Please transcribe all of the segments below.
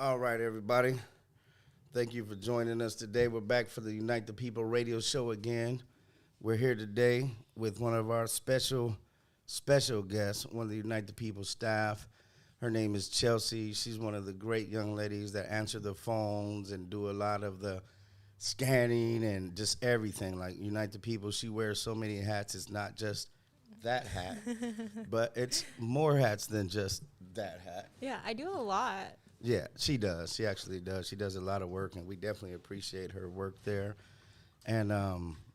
All right, everybody. Thank you for joining us today. We're back for the Unite the People radio show again. We're here today with one of our special guests, one of the Unite the People staff. Her name is Chelsea. She's one of the great young ladies that answer the phones and do a lot of the scanning and just everything. Like Unite the People, she wears so many hats. It's not just that hat, but it's more hats than just that hat. Yeah, I do a lot. Yeah, she does. She actually does. She does a lot of work, and we definitely appreciate her work there. And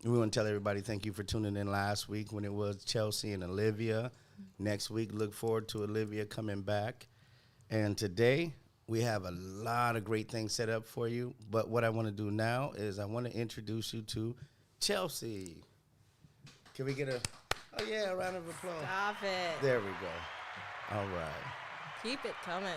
we want to tell everybody thank you for tuning in last week when it was Chelsea and Olivia. Next week, look forward to Olivia coming back. And today, we have a lot of great things set up for you. But what I want to do now is I want to introduce you to Chelsea. Can we get a round of applause? Stop it. There we go. All right. Keep it coming.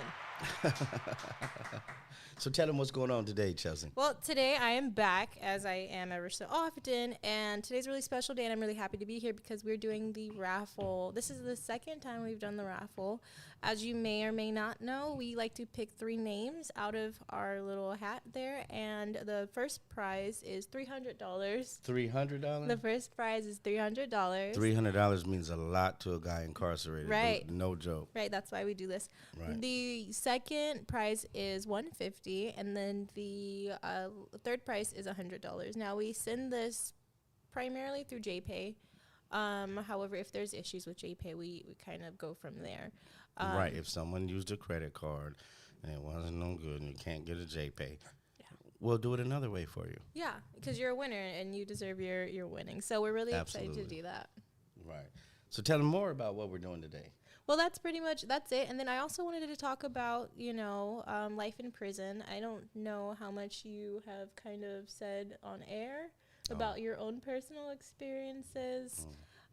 So tell them what's going on today, Chelsea. Well, today I am back, as I am ever so often, and today's a really special day, and I'm really happy to be here because we're doing the raffle. This is the second time we've done the raffle. As you may or may not know, we like to pick 3 names out of our little hat there, and the first prize is $300. $300? The first prize is $300. $300 means a lot to a guy incarcerated. Right. No joke. Right, that's why we do this. Right. The second prize is $150, and then the third prize is $100. Now we send this primarily through JPay. However, if there's issues with JPay, we kind of go from there. Right. If someone used a credit card and it wasn't no good and you can't get a JPay, we'll do it another way for you. Yeah, because you're a winner and you deserve your winning. So we're really excited to do that. Right. So tell them more about what we're doing today. Well, that's it. And then I also wanted to talk about, life in prison. I don't know how much you have kind of said on air about your own personal experiences.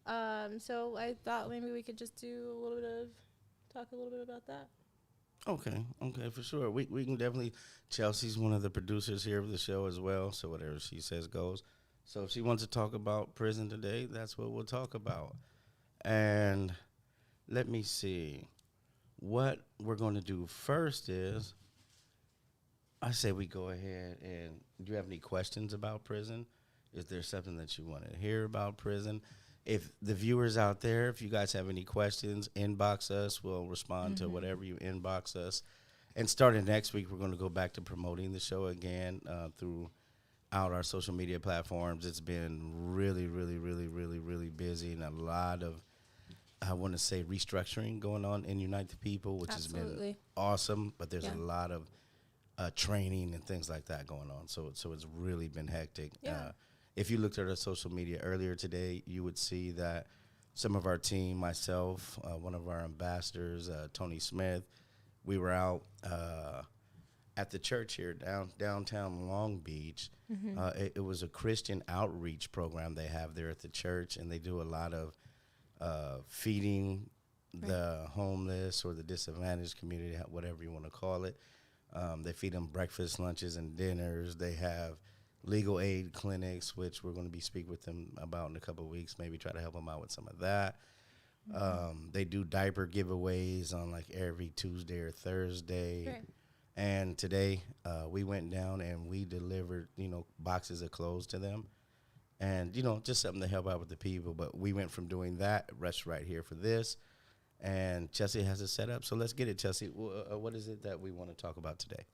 So I thought maybe we could just talk a little bit about that. Okay, for sure. We can definitely. Chelsea's one of the producers here of the show as well, so whatever she says goes. So if she wants to talk about prison today, that's what we'll talk about. And let me see. What we're going to do first is, I say we go ahead and, do you have any questions about prison? Is there something that you want to hear about prison? If the viewers out there, if you guys have any questions, inbox us. We'll respond to whatever you inbox us. And starting next week, we're going to go back to promoting the show again throughout our social media platforms. It's been really, really, really, really, really busy, and a lot of, I want to say, restructuring going on in Unite the People, which Absolutely. has been awesome. But there's Yeah. a lot of training and things like that going on. So it's really been hectic. Yeah. If you looked at our social media earlier today, you would see that some of our team, myself, one of our ambassadors, Tony Smith, we were out at the church here downtown Long Beach. It was a Christian outreach program they have there at the church, and they do a lot of feeding the homeless or the disadvantaged community, whatever you want to call it. They feed them breakfast, lunches, and dinners. They have legal aid clinics, which we're going to be speaking with them about in a couple of weeks, maybe try to help them out with some of that. They do diaper giveaways on like every Tuesday or Thursday. Right. And today we went down and we delivered, boxes of clothes to them. And, just something to help out with the people. But we went from doing that, rest right here for this. And Chelsea has it set up. So let's get it, Chelsea. What is it that we want to talk about today?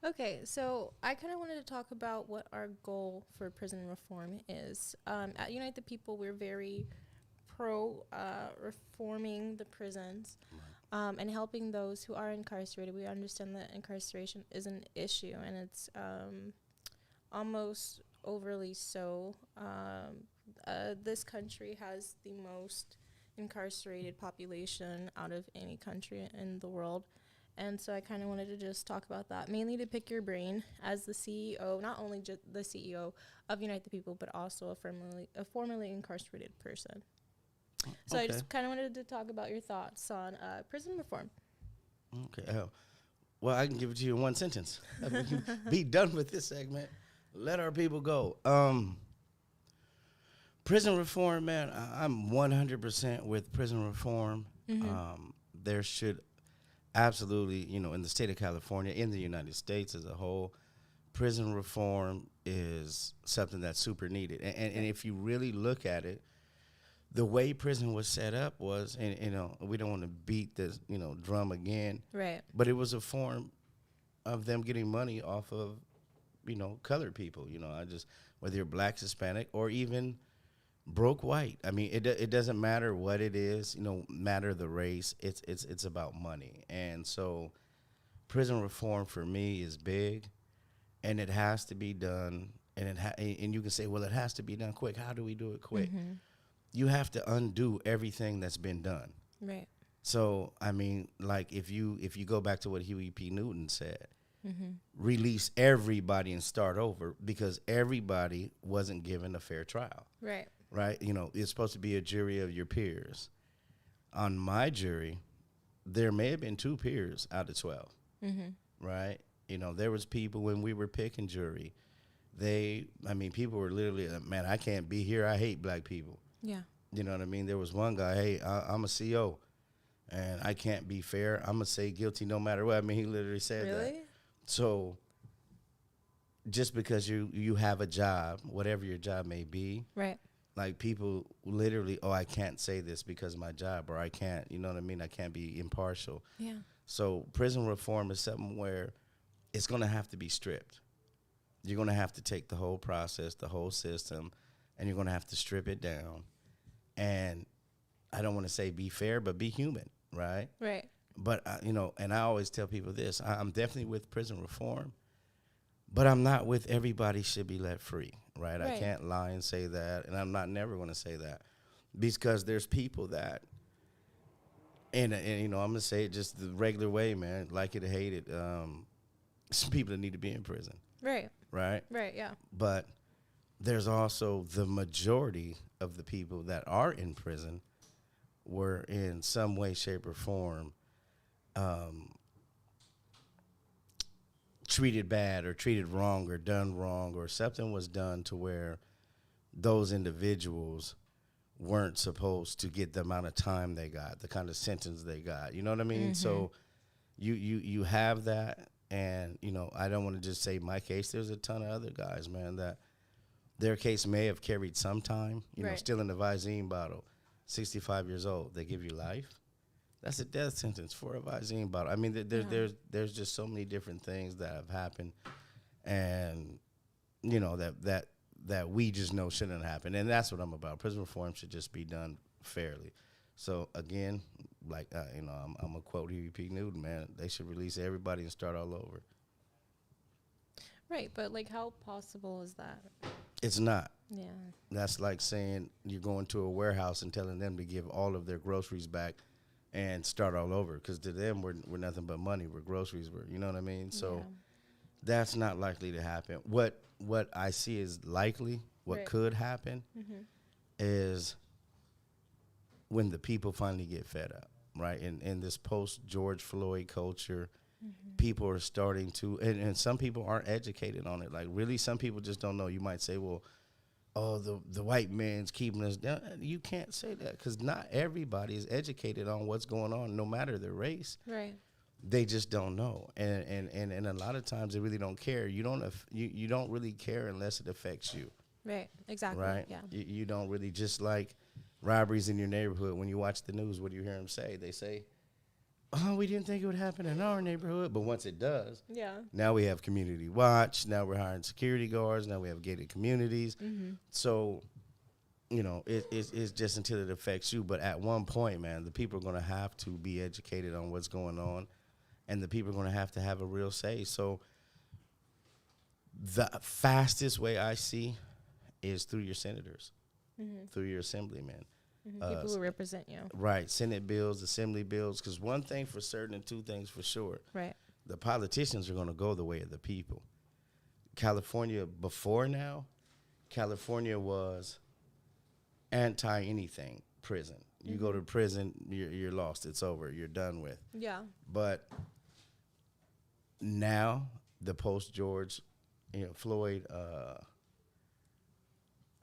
Okay, so I kind of wanted to talk about what our goal for prison reform is. At Unite the People, we're very pro reforming the prisons and helping those who are incarcerated. We understand that incarceration is an issue, and it's almost overly so. This country has the most incarcerated population out of any country in the world. And so I kind of wanted to just talk about that, mainly to pick your brain as the CEO, not only the CEO of Unite the People, but also a formerly incarcerated person. So I just kind of wanted to talk about your thoughts on prison reform. Okay. Well, I can give it to you in one sentence. We can be done with this segment. Let our people go. Prison reform, man, I'm 100% with prison reform. There should absolutely, you know, in the state of California, in the United States as a whole, prison reform is something that's super needed. And if you really look at it, the way prison was set up was, and you know, we don't want to beat this, you know, drum again, Right. but it was a form of them getting money off of, you know, colored people. You know, I just, whether you're black, Hispanic, or even broke white. I mean, it doesn't matter what it is. You know, matter the race. It's about money. And so, prison reform for me is big, and it has to be done. And you can say, well, it has to be done quick. How do we do it quick? Mm-hmm. You have to undo everything that's been done. Right. So I mean, like if you go back to what Huey P. Newton said, Mm-hmm. release everybody and start over, because everybody wasn't given a fair trial, Right. right? You know, it's supposed to be a jury of your peers. On my jury, there may have been 2 peers out of 12, Mm-hmm. right? You know, there was people when we were picking jury. People were literally, man, I can't be here. I hate black people. Yeah. You know what I mean? There was one guy, hey, I'm a CO, and I can't be fair. I'm going to say guilty no matter what. I mean, he literally said that. Really? So just because you have a job, whatever your job may be, Right. like people literally, oh, I can't say this because of my job, or I can't, you know what I mean? I can't be impartial. Yeah. So prison reform is something where it's going to have to be stripped. You're going to have to take the whole process, the whole system, and you're going to have to strip it down. And I don't want to say be fair, but be human, right? Right. But, you know, and I always tell people this, I'm definitely with prison reform, but I'm not with everybody should be let free, right? I Right. can't lie and say that, and I'm not never going to say that, because there's people that, and you know, I'm going to say it just the regular way, man, like it or hate it, some people that need to be in prison, Right. right? Right. Yeah. But there's also the majority of the people that are in prison were in some way, shape, or form treated bad or treated wrong or done wrong, or something was done to where those individuals weren't supposed to get the amount of time they got, the kind of sentence they got. You know what I mean? Mm-hmm. So you have that, and, you know, I don't want to just say my case. There's a ton of other guys, man, that their case may have carried some time, you know, Right. still in the Visine bottle, 65 years old. They give you life. That's a death sentence for a Visine bottle. I mean, there's just so many different things that have happened, and, you know, that we just know shouldn't happen. And that's what I'm about. Prison reform should just be done fairly. So again, like, you know, I'm gonna quote Huey P. Newton, man. They should release everybody and start all over. Right. But like, how possible is that? It's not. Yeah. That's like saying you're going to a warehouse and telling them to give all of their groceries back and start all over, because to them we're nothing but money. We're groceries. You know what I mean? So Yeah. that's not likely to happen. What I see is likely, what Right. could happen, Mm-hmm. is when the people finally get fed up, right? In this post George Floyd culture, Mm-hmm. people are starting to, and some people aren't educated on it. Like, really, some people just don't know. You might say, well, oh, the white man's keeping us down. You can't say that, because not everybody is educated on what's going on, no matter their race. Right. They just don't know, and a lot of times they really don't care. You don't really care unless it affects you, Right. Exactly. right? Yeah. You don't really, just like robberies in your neighborhood. When you watch the news, what do you hear them say? They say, oh, we didn't think it would happen in our neighborhood, but once it does, Yeah. now we have community watch. Now we're hiring security guards. Now we have gated communities. Mm-hmm. So, you know, it's just until it affects you. But at one point, man, the people are going to have to be educated on what's going on, and the people are going to have a real say. So the fastest way I see is through your senators, Mm-hmm. through your assemblymen. Mm-hmm. People who represent you. Right, Senate bills, Assembly bills, because one thing for certain and 2 things for sure. Right. The politicians are going to go the way of the people. California, before now, California was anti-anything prison. You go to prison, you're lost. It's over. You're done with. Yeah. But now, the post-George, Floyd,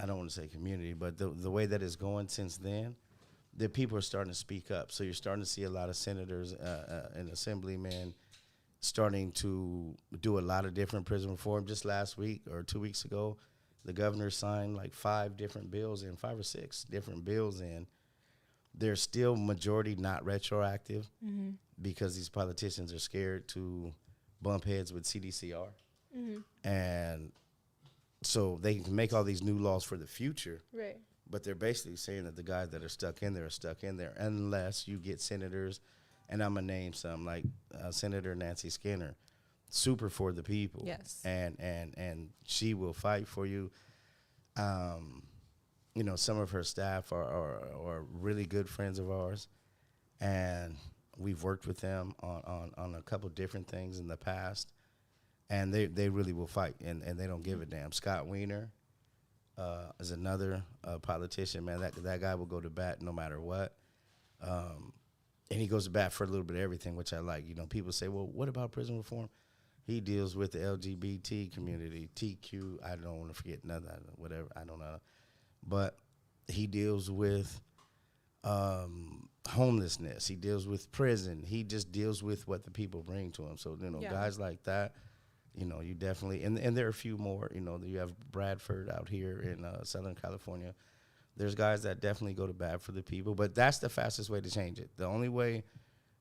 I don't want to say community, but the way that it's going since then, the people are starting to speak up. So you're starting to see a lot of senators and assemblymen starting to do a lot of different prison reform. Just last week or 2 weeks ago, the governor signed like 5 different bills in, 5 or 6 different bills in. They're still majority not retroactive because these politicians are scared to bump heads with CDCR. And so they can make all these new laws for the future. Right. But they're basically saying that the guys that are stuck in there are stuck in there unless you get senators, and I'm going to name some, like Senator Nancy Skinner, super for the people. Yes. And she will fight for you. You know, some of her staff are really good friends of ours, and we've worked with them on a couple different things in the past, and they really will fight, and they don't give a damn. Scott Wiener is another politician, man. That guy will go to bat no matter what. And he goes to bat for a little bit of everything, which I like. You know, people say, well, what about prison reform? He deals with the LGBT community, TQ, I don't want to forget nothing, whatever, I don't know. But he deals with homelessness. He deals with prison. He just deals with what the people bring to him. So, you know, guys like that, you know, you definitely, and there are a few more, you know, you have Bradford out here in Southern California. There's guys that definitely go to bat for the people, but that's the fastest way to change it. The only way,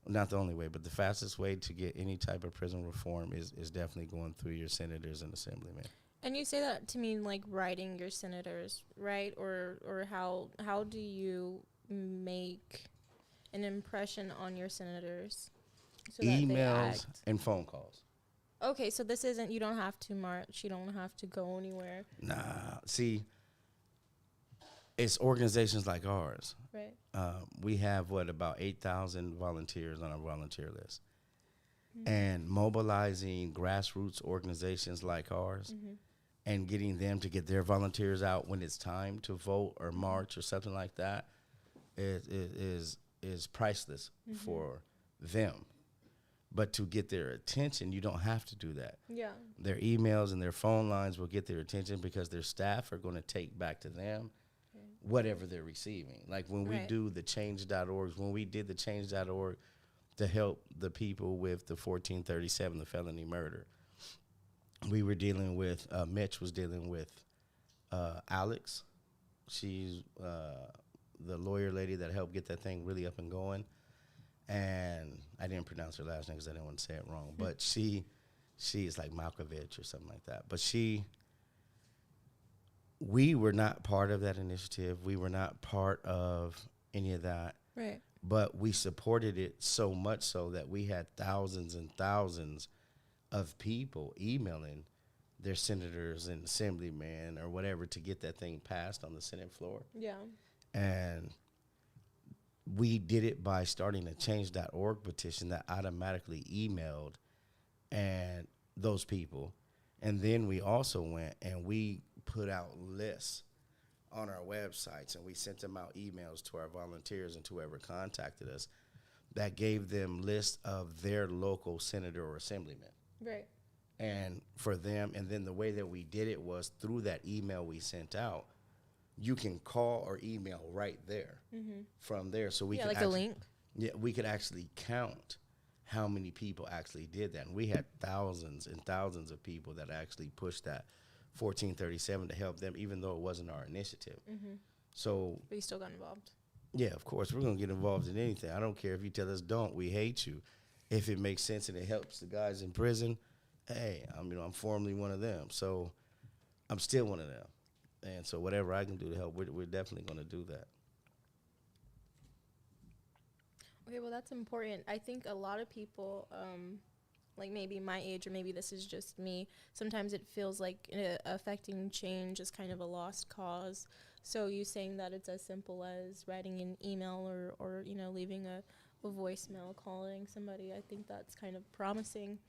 not the only way, but the fastest way to get any type of prison reform is definitely going through your senators and assemblymen. And you say that to mean like writing your senators, right? Or how do you make an impression on your senators so that they Emails act? and phone calls. Okay, so this isn't, you don't have to march, you don't have to go anywhere. Nah, see, it's organizations like ours. Right. We have, about 8,000 volunteers on our volunteer list. And mobilizing grassroots organizations like ours and getting them to get their volunteers out when it's time to vote or march or something like that is priceless for them. But to get their attention, you don't have to do that. Yeah. Their emails and their phone lines will get their attention because their staff are going to take back to them whatever they're receiving. Like when we do the change.org, when we did the change.org to help the people with the 1437, the felony murder, we were dealing with, Mitch was dealing with Alex. She's the lawyer lady that helped get that thing really up and going. And I didn't pronounce her last name because I didn't want to say it wrong. But she is like Malkovich or something like that. But we were not part of that initiative. We were not part of any of that. Right. But we supported it so much so that we had thousands and thousands of people emailing their senators and assemblymen or whatever to get that thing passed on the Senate floor. Yeah. And we did it by starting a change.org petition that automatically emailed and those people. And then we also went and we put out lists on our websites, and we sent them out emails to our volunteers and to whoever contacted us that gave them lists of their local senator or assemblyman. Right. And for them, and then the way that we did it was through that email we sent out, you can call or email right there from there. So we could like a link. Yeah, we could actually count how many people actually did that. And we had thousands and thousands of people that actually pushed that 1437 to help them, even though it wasn't our initiative. So, But you still got involved. yeah, of course, we're going to get involved in anything. I don't care if you tell us don't. We hate you. If it makes sense and it helps the guys in prison, hey, I'm formerly one of them. So I'm still one of them. And so whatever I can do to help, we're definitely going to do that. Okay, well, that's important. I think a lot of people, like maybe my age, or maybe this is just me, sometimes it feels like affecting change is kind of a lost cause. So you saying that it's as simple as writing an email or leaving a voicemail, calling somebody, I think that's kind of promising.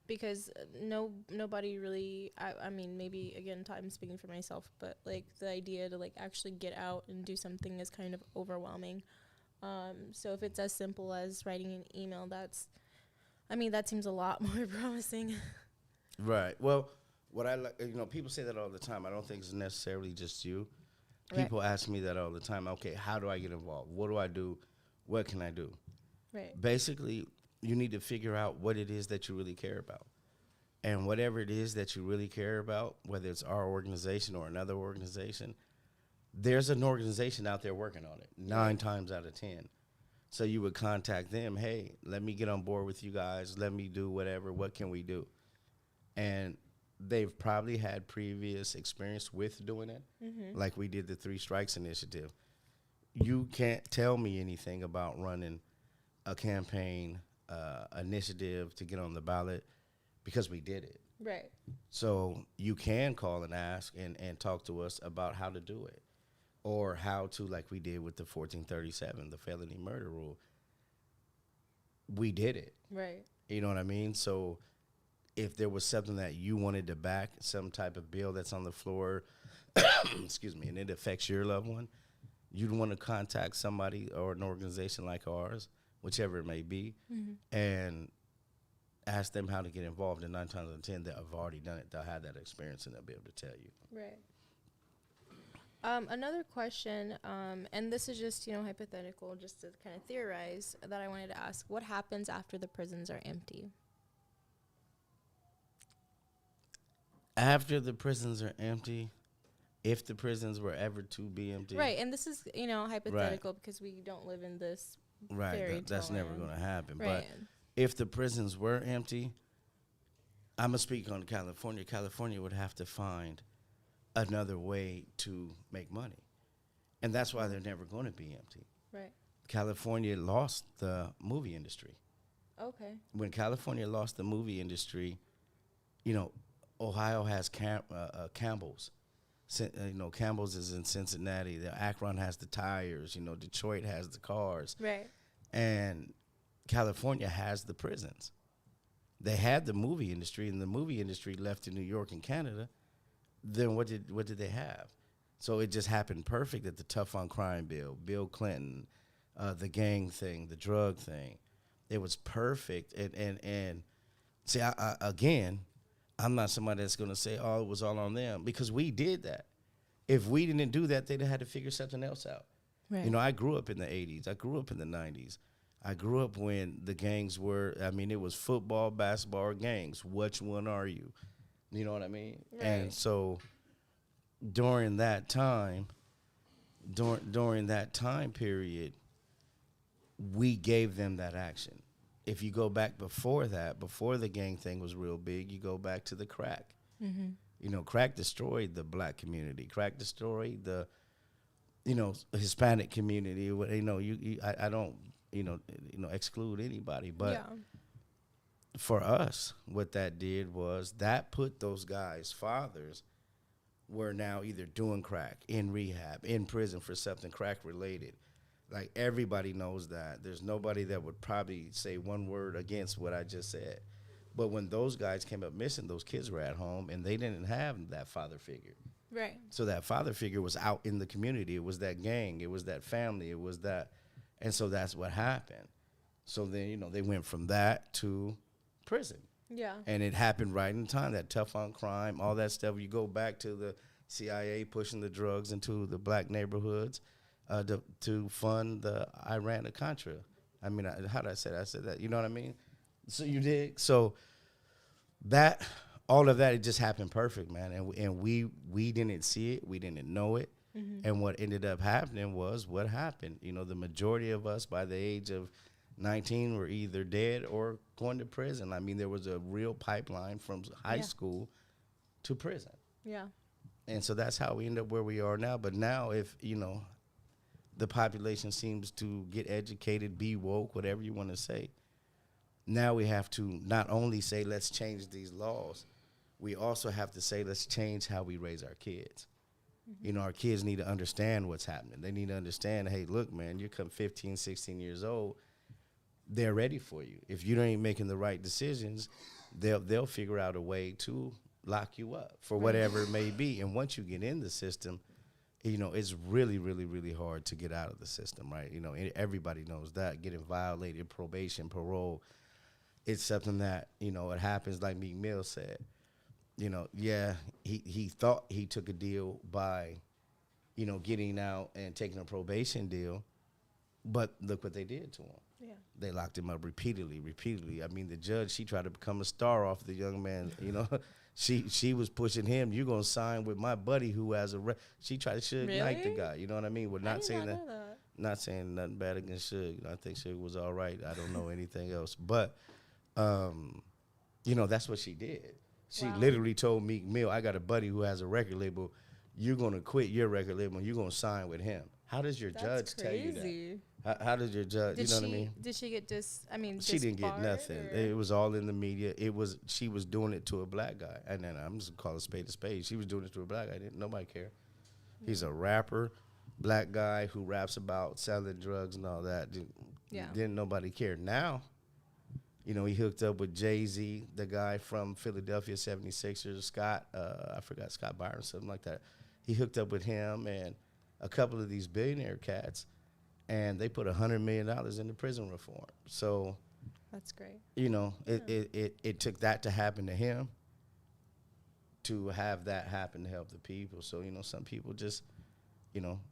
Because nobody really, I mean, maybe, again, I'm speaking for myself, but, like, the idea to, like, actually get out and do something is kind of overwhelming. So if it's as simple as writing an email, that seems a lot more promising. Right. Well, what I like, people say that all the time. I don't think it's necessarily just you. Right. People ask me that all the time. Okay, how do I get involved? What do I do? What can I do? Right. Basically, you need to figure out what it is that you really care about. And whatever it is that you really care about, whether it's our organization or another organization, there's an organization out there working on it 9 times out of 10. So you would contact them, hey, let me get on board with you guys. Let me do whatever. What can we do? And they've probably had previous experience with doing it, like we did the Three Strikes Initiative. You can't tell me anything about running a campaign initiative to get on the ballot because we did it. Right. So you can call and ask and talk to us about how to do it or how to, like we did with the 1437, the felony murder rule. We did it. Right. You know what I mean? So if there was something that you wanted to back, some type of bill that's on the floor, excuse me, and it affects your loved one, you'd want to contact somebody or an organization like ours, whichever it may be, and ask them how to get involved. And 9 times out of 10, that have already done it. They'll have that experience and they'll be able to tell you. Right. Another question, and this is just, hypothetical, just to kind of theorize, that I wanted to ask. What happens after the prisons are empty? After the prisons are empty, if the prisons were ever to be empty. Right, and this is, hypothetical because we don't live in this Right, that's never going to happen. Right. But if the prisons were empty, I'm going to speak on California. California would have to find another way to make money. And that's why they're never going to be empty. Right. California lost the movie industry. Okay. When California lost the movie industry, Ohio has Campbell's. Campbell's is in Cincinnati. The Akron has the tires. Detroit has the cars. Right. And California has the prisons. They had the movie industry, and the movie industry left to New York and Canada. Then what did they have? So it just happened perfect that the tough on crime bill, Bill Clinton, the gang thing, the drug thing, it was perfect. And see, again, I'm not somebody that's going to say, oh, it was all on them, because we did that. If we didn't do that, they'd have had to figure something else out. Right. I grew up in the 80s. I grew up in the 90s. I grew up when the gangs were, it was football, basketball, or gangs. Which one are you? You know what I mean? Right. And so during that time, during that time period, we gave them that action. If you go back before that, before the gang thing was real big, you go back to the crack. Mm-hmm. Crack destroyed the black community. Crack destroyed the, Hispanic community. I don't, exclude anybody, but yeah. For us, what that did was that put those guys' fathers were now either doing crack, in rehab, in prison for something crack related. Like, everybody knows that. There's nobody that would probably say one word against what I just said. But when those guys came up missing, those kids were at home, and they didn't have that father figure. Right. So that father figure was out in the community. It was that gang. It was that family. It was that. And so that's what happened. So then, they went from that to prison. Yeah. And it happened right in time, that tough on crime, all that stuff. You go back to the CIA pushing the drugs into the black neighborhoods to fund the Iran-Contra. How did I say that? I said that. You know what I mean? So you dig? So that, all of that, it just happened perfect, man. And we didn't see it. We didn't know it. Mm-hmm. And what ended up happening was what happened. The majority of us by the age of 19 were either dead or going to prison. There was a real pipeline from high school to prison. Yeah. And so that's how we end up where we are now. But now if, the population seems to get educated, be woke, whatever you want to say, now we have to not only say, let's change these laws, we also have to say, let's change how we raise our kids. Mm-hmm. Our kids need to understand what's happening. They need to understand, hey, look, man, you come 15, 16 years old, they're ready for you. If you ain't making the right decisions, they'll figure out a way to lock you up for whatever it may be. And once you get in the system, it's really, really, really hard to get out of the system, right? Everybody knows that. Getting violated, probation, parole, it's something that, it happens, like Meek Mill said. He thought he took a deal by getting out and taking a probation deal. But look what they did to him. Yeah. They locked him up repeatedly. I mean, the judge, she tried to become a star off the young man. She was pushing him. You're gonna sign with my buddy who has she tried to ignite the Really? guy. You know what I mean? We're I not did saying not that. know that. Not saying nothing bad against Suge. I think Suge was all right. I don't know anything else. But, that's what she did. She Wow. literally told Meek Mill, I got a buddy who has a record label. You're going to quit your record label and you're going to sign with him. How does your That's judge tell you crazy. that? How does your judge, Did you know she, what I mean? Did she get She didn't get disbarred, nothing. or- It was all in the media. She was doing it to a black guy. And then I'm just going to call a spade. She was doing it to a black guy. Nobody cared. He's a rapper, black guy who raps about selling drugs and all that. Yeah. Didn't nobody care. Now, he hooked up with Jay-Z, the guy from Philadelphia 76ers, Scott, I forgot, Scott Byron, something like that. He hooked up with him and a couple of these billionaire cats, and they put $100 million into prison reform. So, That's great. it took that to happen to him to have that happen to help the people. So, some people just,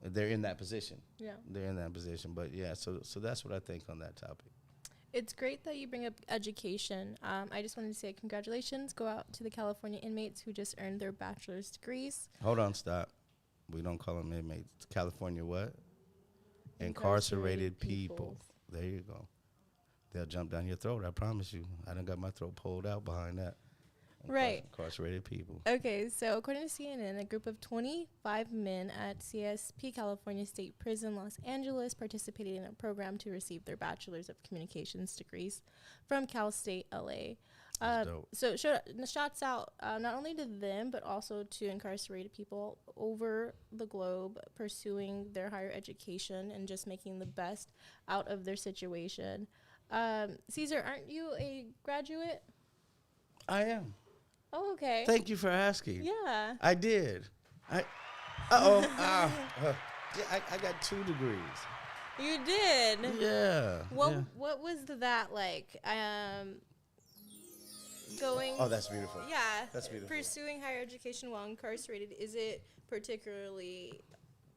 they're in that position. Yeah. They're in that position. But, yeah, so that's what I think on that topic. It's great that you bring up education. I just wanted to say congratulations go out to the California inmates who just earned their bachelor's degrees. Hold on, stop. We don't call them inmates. California what? Incarcerated people. There you go. They'll jump down your throat, I promise you. I done got my throat pulled out behind that. Right. Incarcerated people. Okay, so according to CNN, a group of 25 men at CSP California State Prison, Los Angeles, participated in a program to receive their Bachelor's of Communications degrees from Cal State LA. That's dope. So shouts out not only to them, but also to incarcerated people over the globe pursuing their higher education and just making the best out of their situation. Caesar, aren't you a graduate? I am. Oh, okay. Thank you for asking. Yeah. I did. Yeah, I got 2 degrees. You did. Yeah. yeah. What was that like? Going. Oh, that's beautiful. Yeah. That's beautiful. Pursuing higher education while incarcerated, is it particularly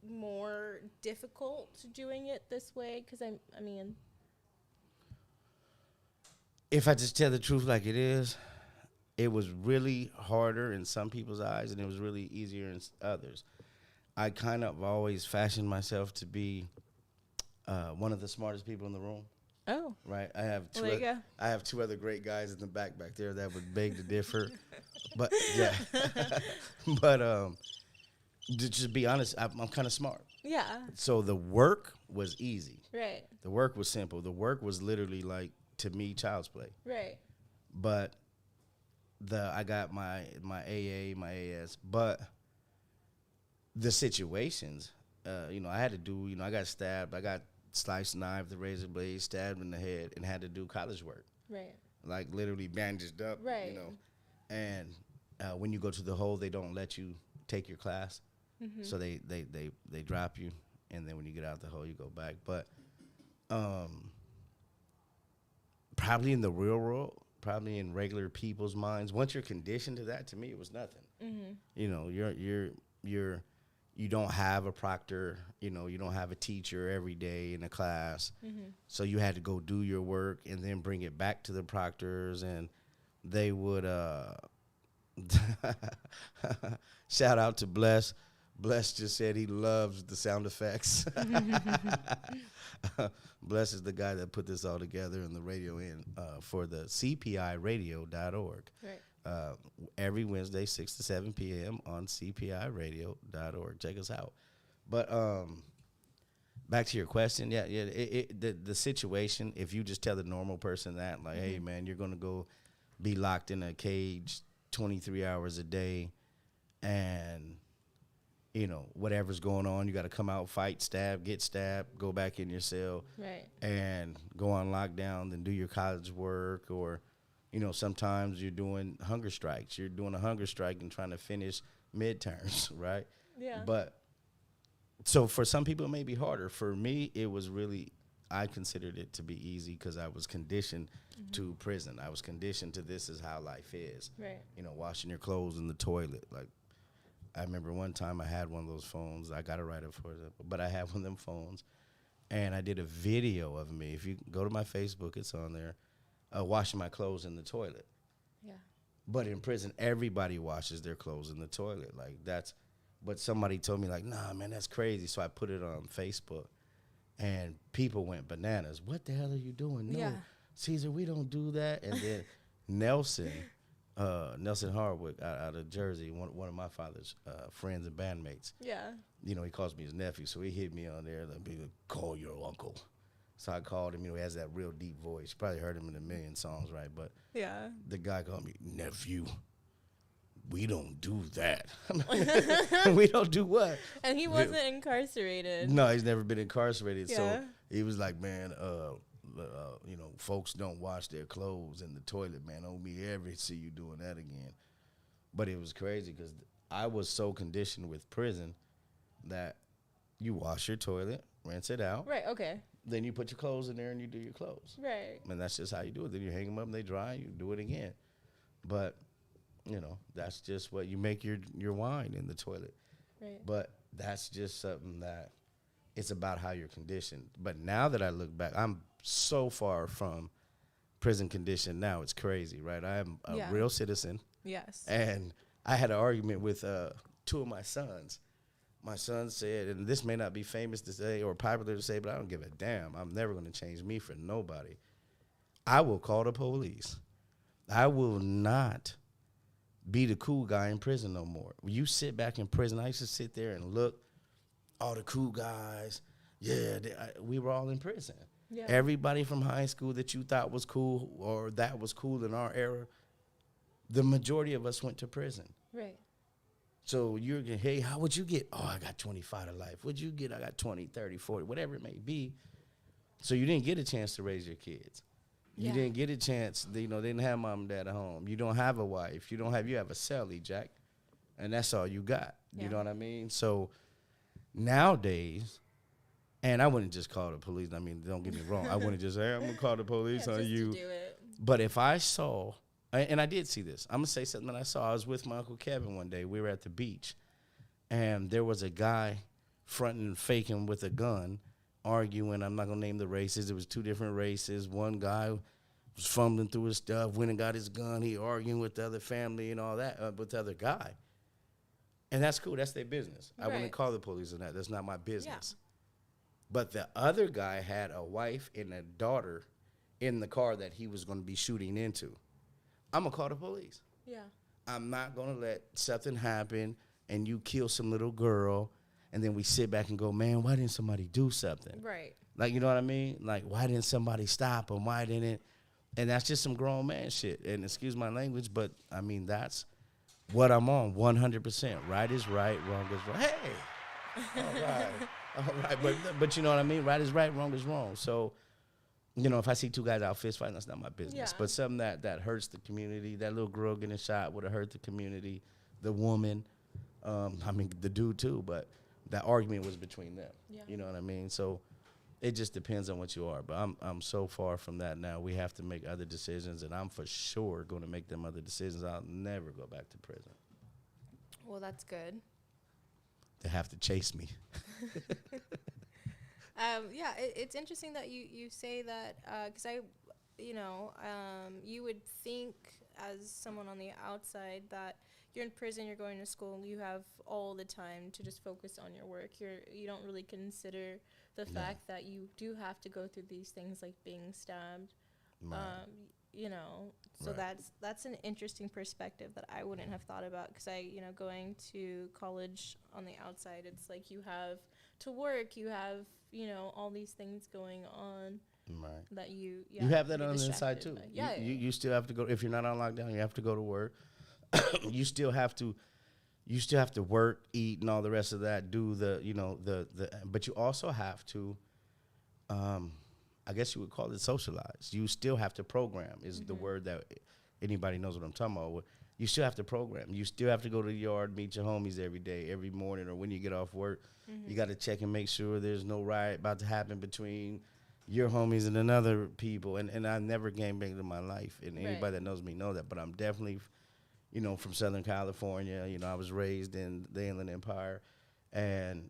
more difficult doing it this way? Because I mean. If I just tell the truth like it is, it was really harder in some people's eyes, and it was really easier in others. I kind of always fashioned myself to be one of the smartest people in the room. Oh. Right, I have Well, there you go. I have 2 other great guys in the back there that would beg to differ, but yeah, but to just be honest, I'm kind of smart. Yeah. So the work was easy. Right. The work was simple. The work was literally like, to me, child's play. Right. But I got my AA, my AS, but the situations, I had to do, I got stabbed, I got sliced knife, the razor blade, stabbed in the head, and had to do college work, Right. like literally bandaged up, Right. And when you go to the hole, they don't let you take your class, Mm-hmm. so they drop you, and then when you get out the hole, you go back. But probably in the real world, probably in regular people's minds, once you're conditioned to that, to me, it was nothing. Mm-hmm. You don't have a proctor, you don't have a teacher every day in a class. Mm-hmm. So you had to go do your work and then bring it back to the proctors, and they would shout out to Bless. Bless just said he loves the sound effects. Bless is the guy that put this all together in the radio for the CPIRadio.org. Right. Every Wednesday, 6 to 7 p.m. on CPIRadio.org. Check us out. But back to your question, the situation, if you just tell the normal person that, like, hey, man, you're going to go be locked in a cage 23 hours a day and, whatever's going on, you got to come out, fight, stab, get stabbed, go back in your cell, Right. and go on lockdown, then do your college work, or, sometimes you're doing hunger strikes. You're doing a hunger strike and trying to finish midterms, right? Yeah. But so for some people, it may be harder. For me, it was really, I considered it to be easy because I was conditioned to prison. I was conditioned to this is how life is. Right. Washing your clothes in the toilet. Like, I remember one time I had one of those phones. I got to write it for them, but I had one of them phones, and I did a video of me. If you go to my Facebook, it's on there, washing my clothes in the toilet. Yeah. But in prison, everybody washes their clothes in the toilet. Like that's, but somebody told me like, nah, man, that's crazy. So I put it on Facebook, and people went bananas. What the hell are you doing? No, Yeah. Caesar, we don't do that. And then Nelson, Nelson Hardwick out of Jersey, one of my father's friends and bandmates. Yeah. You know, he calls me his nephew, so he hit me on there. Like, call your uncle. So I called him. You know, he has that real deep voice. You probably heard him in a million songs, right? But Yeah. the guy called me nephew. We don't do that. We don't do what? And he wasn't incarcerated. No, he's never been incarcerated. Yeah. So he was like, man, you know, folks don't wash their clothes in the toilet, man. Don't me ever see you doing that again. But it was crazy because I was so conditioned with prison that you wash your toilet, rinse it out, Right. Okay. then you put your clothes in there and you do your clothes. Right. And that's just how you do it. Then you hang them up and they dry, you do it again. But, you know, that's just what you make your wine in the toilet. Right. But that's just something that it's about how you're conditioned. But now that I look back, I'm so far from prison condition now. It's crazy, right? I am a Yeah. real citizen. Yes. And I had an argument with two of my sons. My son said, and this may not be famous to say or popular to say, but I don't give a damn. I'm never going to change me for nobody. I will call the police. I will not be the cool guy in prison no more. When you sit back in prison, I used to sit there and look, all the cool guys, yeah, we were all in prison. Yeah. Everybody from high school that you thought was cool or that was cool in our era, the majority of us went to prison. Right. So you're going, hey, how would you get? Oh, I got 25 to life. What'd you get? I got 20, 30, 40, whatever it may be. So you didn't get a chance to raise your kids. You Yeah. didn't get a chance. You know, they didn't have mom and dad at home. You don't have a wife. You have a cellie, Jack. And that's all you got. Yeah. You know what I mean? So nowadays, and I wouldn't just call the police. I mean, don't get me wrong. I wouldn't just say, hey, I'm going to call the police Yeah, on just you. to do it. But if I saw, and I did see this, I'm going to say something that I saw. I was with my Uncle Kevin one day. We were at the beach, and there was a guy fronting and faking with a gun, arguing. I'm not going to name the races. It was two different races. One guy was fumbling through his stuff, went and got his gun. He arguing with the other family and all that, with the other guy. And that's cool. That's their business. I wouldn't Right. call the police on that. That's not my business. But the other guy had a wife and a daughter in the car that he was going to be shooting into. I'm going to call the police. Yeah. I'm not going to let something happen and you kill some little girl and then we sit back and go, man, why didn't somebody do something? Right. Like, you know what I mean? Like, why didn't somebody stop him? Why didn't? And that's just some grown man shit. And excuse my language, but, I mean, that's what I'm on, 100%. Right is right, wrong is wrong. Hey! All right. All right. But you know what I mean? Right is right, wrong is wrong. So, you know, if I see two guys out fist fighting, that's not my business. Yeah. But something that hurts the community, that little girl getting shot would have hurt the community, the woman, I mean, the dude too, but that argument was between them. Yeah. You know what I mean? So it just depends on what you are. But I'm so far from that now. We have to make other decisions, and I'm for sure going to make them other decisions. I'll never go back to prison. Well, that's good. They have to chase me. Yeah, it's interesting that you say that because you would think as someone on the outside that you're in prison, you're going to school, you have all the time to just focus on your work. You don't really consider the No. fact that you do have to go through these things like being stabbed. Right. So Right. that's an interesting perspective that I wouldn't have thought about because going to college on the outside, it's like you have to work, you have all these things going on Right. that you You have that you're on the inside distracted too. by. Yeah, You still have to go. If you're not on lockdown, you have to go to work. you still have to work, eat, and all the rest of that. Do but you also have to. I guess you would call it socialize. You still have to program. Is the word that anybody knows what I'm talking about. You still have to program. You still have to go to the yard, meet your homies every day, every morning, or when you get off work. You got to check and make sure there's no riot about to happen between your homies and another people. And I never gangbanged in my life, and anybody Right. that knows me know that. But I'm definitely from Southern California. I was raised in the Inland Empire, and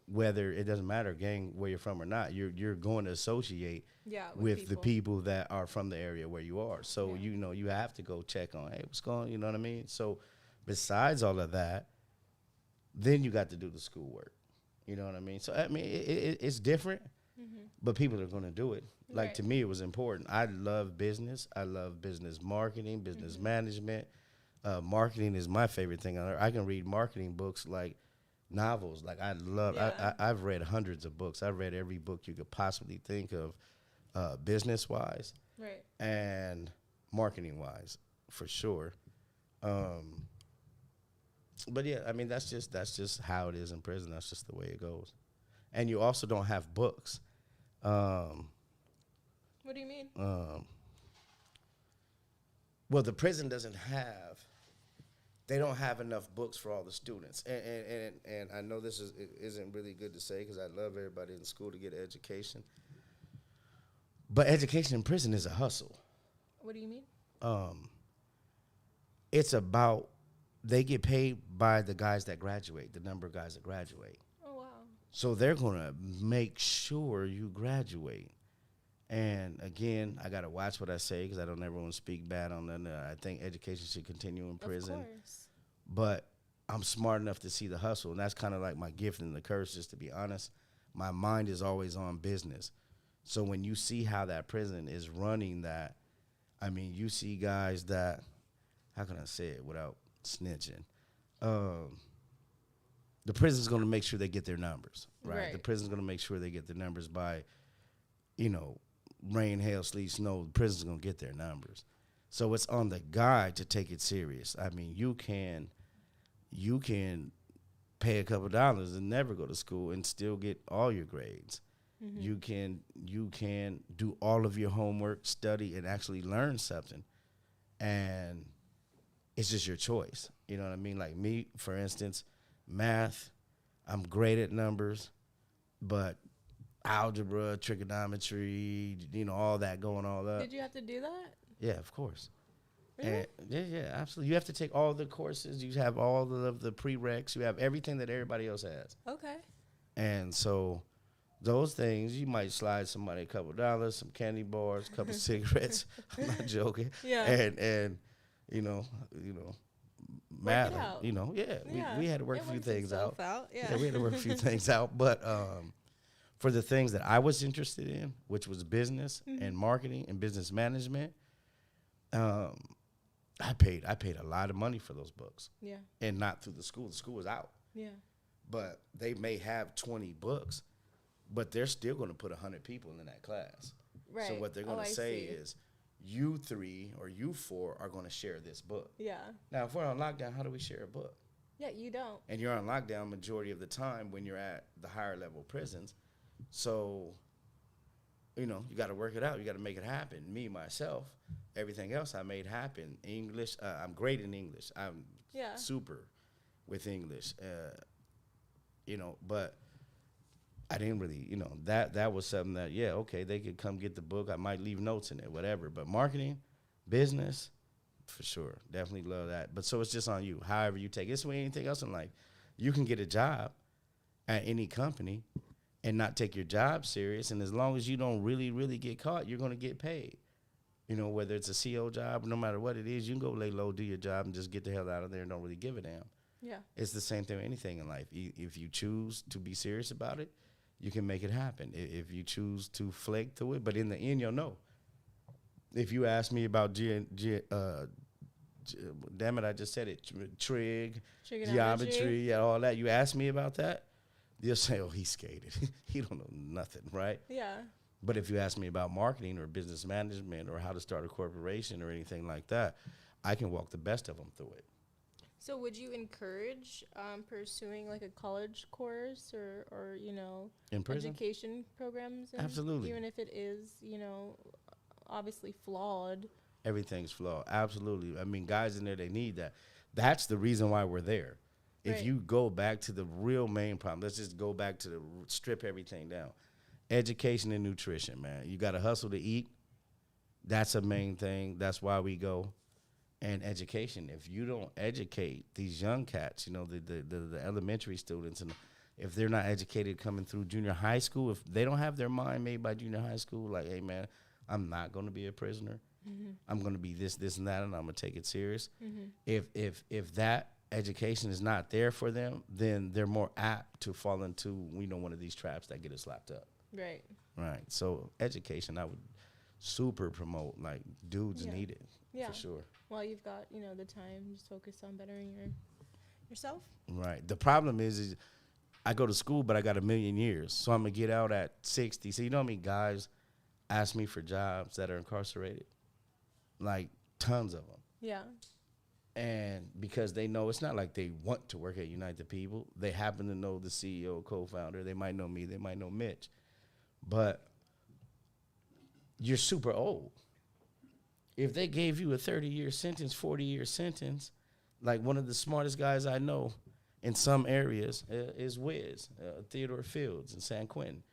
whether it doesn't matter, gang, where you're from or not, you're going to associate Yeah, with the people that are from the area where you are. So Yeah. you have to go check on, hey, what's going, you know what I mean? So besides all of that, then you got to do the schoolwork. You know what I mean? So I mean, it's different, but people are going to do it. Like Right. to me, it was important. I love business. I love business marketing, business management. Marketing is my favorite thing on earth. I can read marketing books like novels. Like I love. Yeah. I've read hundreds of books. I've read every book you could possibly think of, business wise Right. and marketing wise, for sure. Um, but yeah, I mean that's just how it is in prison. That's just the way it goes. And you also don't have books. Um, What do you mean? well, the prison doesn't have. They don't have enough books for all the students, and I know this isn't really good to say because I love everybody in school to get an education, but education in prison is a hustle. What do you mean? Um, it's about they get paid by the guys that graduate, the number of guys that graduate. Oh wow. So they're gonna make sure you graduate. And again, I gotta watch what I say because I don't ever want to speak bad on them. I think education should continue in prison, Of course. but I'm smart enough to see the hustle, and that's kind of like my gift and the curse. Just to be honest, my mind is always on business. So when you see how that prison is running, that I mean, you see guys that, how can I say it without snitching? Um, the prison's going to make sure they get their numbers, right? The Right. prison's going to make sure they get their numbers by, you know, rain, hail, sleet, snow. The prison's going to get their numbers. So it's on the guy to take it serious. I mean, you can pay a couple dollars and never go to school and still get all your grades. You can do all of your homework, study, and actually learn something. And it's just your choice. You know what I mean? Like me, for instance, math, I'm great at numbers, but algebra, trigonometry, all that going all up. Did you have to do that? Yeah, of course. Really? And yeah, absolutely. You have to take all the courses. You have all of the prereqs. You have everything that everybody else has. Okay. And so those things, you might slide somebody a couple dollars, some candy bars, a couple cigarettes. I'm not joking. Yeah. And you know, math. out. Yeah, we had to work It a few works things out. itself Yeah, we had to work a few things out. But for the things that I was interested in, which was business and marketing and business management, I paid a lot of money for those books, Yeah. and not through the school. The school was out, Yeah. but they may have 20 books, but they're still going to put 100 people in that class. Right. So what they're going Oh, to I say see. is, you three or you four are going to share this book. Yeah. Now, if we're on lockdown, how do we share a book? Yeah, you don't. And you're on lockdown majority of the time when you're at the higher level prisons. So, you got to work it out. You got to make it happen. Me, myself, everything else I made happen. English, I'm great in English. I'm Yeah. super with English. But I didn't really, that was something that, yeah, okay, they could come get the book. I might leave notes in it, whatever. But marketing, business, for sure. Definitely love that. But so it's just on you. However you take it. It's the way anything else in life. You can get a job at any company and not take your job serious. And as long as you don't really, really get caught, you're going to get paid. Whether it's a CO job, no matter what it is, you can go lay low, do your job, and just get the hell out of there and don't really give a damn. Yeah. It's the same thing with anything in life. If you choose to be serious about it, you can make it happen. If you choose to flake to it, but in the end, you'll know. If you ask me about damn it, I just said it, trig, geometry, yeah, all that. You ask me about that, you'll say, oh, he's skated. He don't know nothing, right? Yeah. But if you ask me about marketing or business management or how to start a corporation or anything like that, I can walk the best of them through it. So would you encourage pursuing like a college course or In prison? education programs? Absolutely. Even if it is, obviously flawed. Everything's flawed. Absolutely. I mean, guys in there, they need that. That's the reason why we're there. If Right. you go back to the real main problem, let's just go back to strip everything down. Education and nutrition, man. You got to hustle to eat. That's a main thing. That's why we go. and education. If you don't educate these young cats, the elementary students, and if they're not educated coming through junior high school, if they don't have their mind made by junior high school, like, hey, man, I'm not going to be a prisoner. I'm going to be this, this, and that, and I'm going to take it serious. If that education is not there for them, then they're more apt to fall into, one of these traps that get us slapped up. Right. Right. So education, I would super promote. Like, dudes Yeah. need it. Yeah. For sure. While you've got, the time, just focus on bettering yourself. Right. The problem is I go to school, but I got a million years. So I'm going to get out at 60. So you know how many guys ask me for jobs that are incarcerated? Like, tons of them. Yeah. And because they know it's not like they want to work at Unite the People. They happen to know the CEO, co-founder. They might know me. They might know Mitch. But you're super old. If they gave you a 30-year sentence, 40-year sentence, like one of the smartest guys I know in some areas is Wiz, Theodore Fields in San Quentin.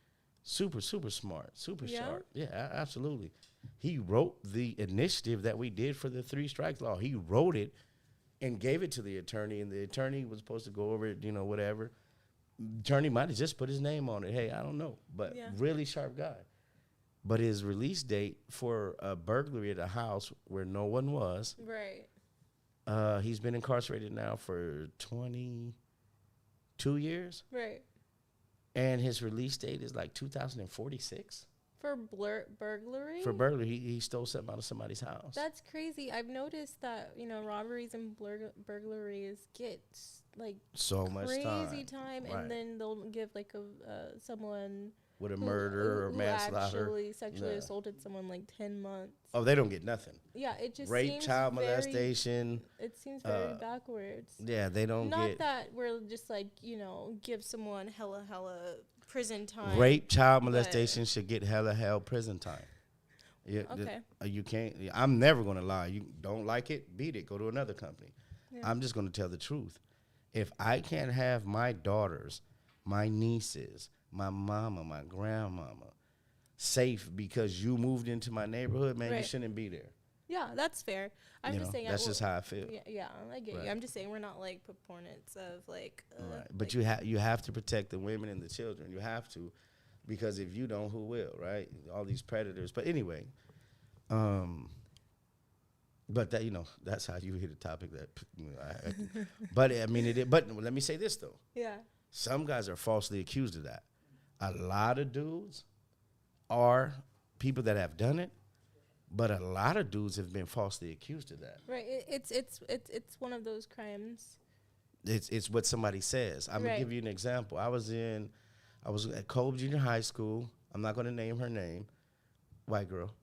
Super, super smart, super sharp. Yeah, absolutely. He wrote the initiative that we did for the 3 strikes law. He wrote it and gave it to the attorney, and the attorney was supposed to go over it, whatever. Attorney might have just put his name on it. Hey, I don't know, but really sharp guy. But his release date for a burglary at a house where no one was, Right. He's been incarcerated now for 22 years. Right. And his release date is like 2046. For burglary? For burglary, he stole something out of somebody's house. That's crazy. I've noticed that, robberies and burglaries get like so much crazy time. And then they'll give like someone with a murder or manslaughter. Actually sexually assaulted someone like 10 months. Oh, they don't get nothing. Yeah, it just rape, seems child molestation. It seems very backwards. Yeah, they don't Not get. that we're just like, give someone hella prison time. Rape, child molestation should get hell prison time. Yeah, Okay. You can't. I'm never gonna lie. You don't like it, beat it. Go to another company. Yeah. I'm just gonna tell the truth. If I can't have my daughters, my nieces, my mama, my grandmama safe because you moved into my neighborhood, man, you shouldn't be there. Yeah, that's fair. I'm just saying. That's just how I feel. Yeah, I get you. I'm just saying we're not like proponents of like. Right, but you have to protect the women and the children. You have to, because if you don't, who will? Right? All these predators. But anyway, but that that's how you hit a topic that. But I mean But let me say this though. Yeah. Some guys are falsely accused of that. A lot of dudes are people that have done it. But a lot of dudes have been falsely accused of that. Right. It's one of those crimes. It's what somebody says. I'm gonna give you an example. I was at Kolb Junior High School. I'm not gonna name her name. White girl.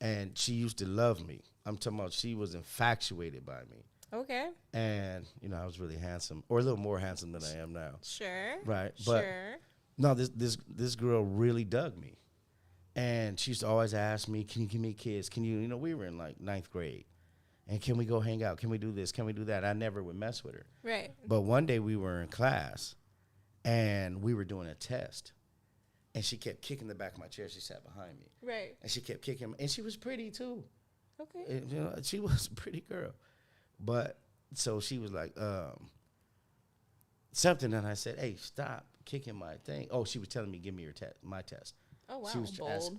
And she used to love me. I'm talking about she was infatuated by me. Okay. And I was really handsome, or a little more handsome than I am now. Sure. Right. But sure. No, this girl really dug me. And she used to always ask me, can you give me kids? Can you, we were in like 9th grade. And can we go hang out? Can we do this? Can we do that? I never would mess with her. Right. But one day we were in class and we were doing a test. And she kept kicking the back of my chair. She sat behind me. Right. And she kept kicking me. And she was pretty too. Okay. And, she was a pretty girl. But so she was like, something. And I said, hey, stop kicking my thing. Oh, she was telling me, give me my test. Oh, wow,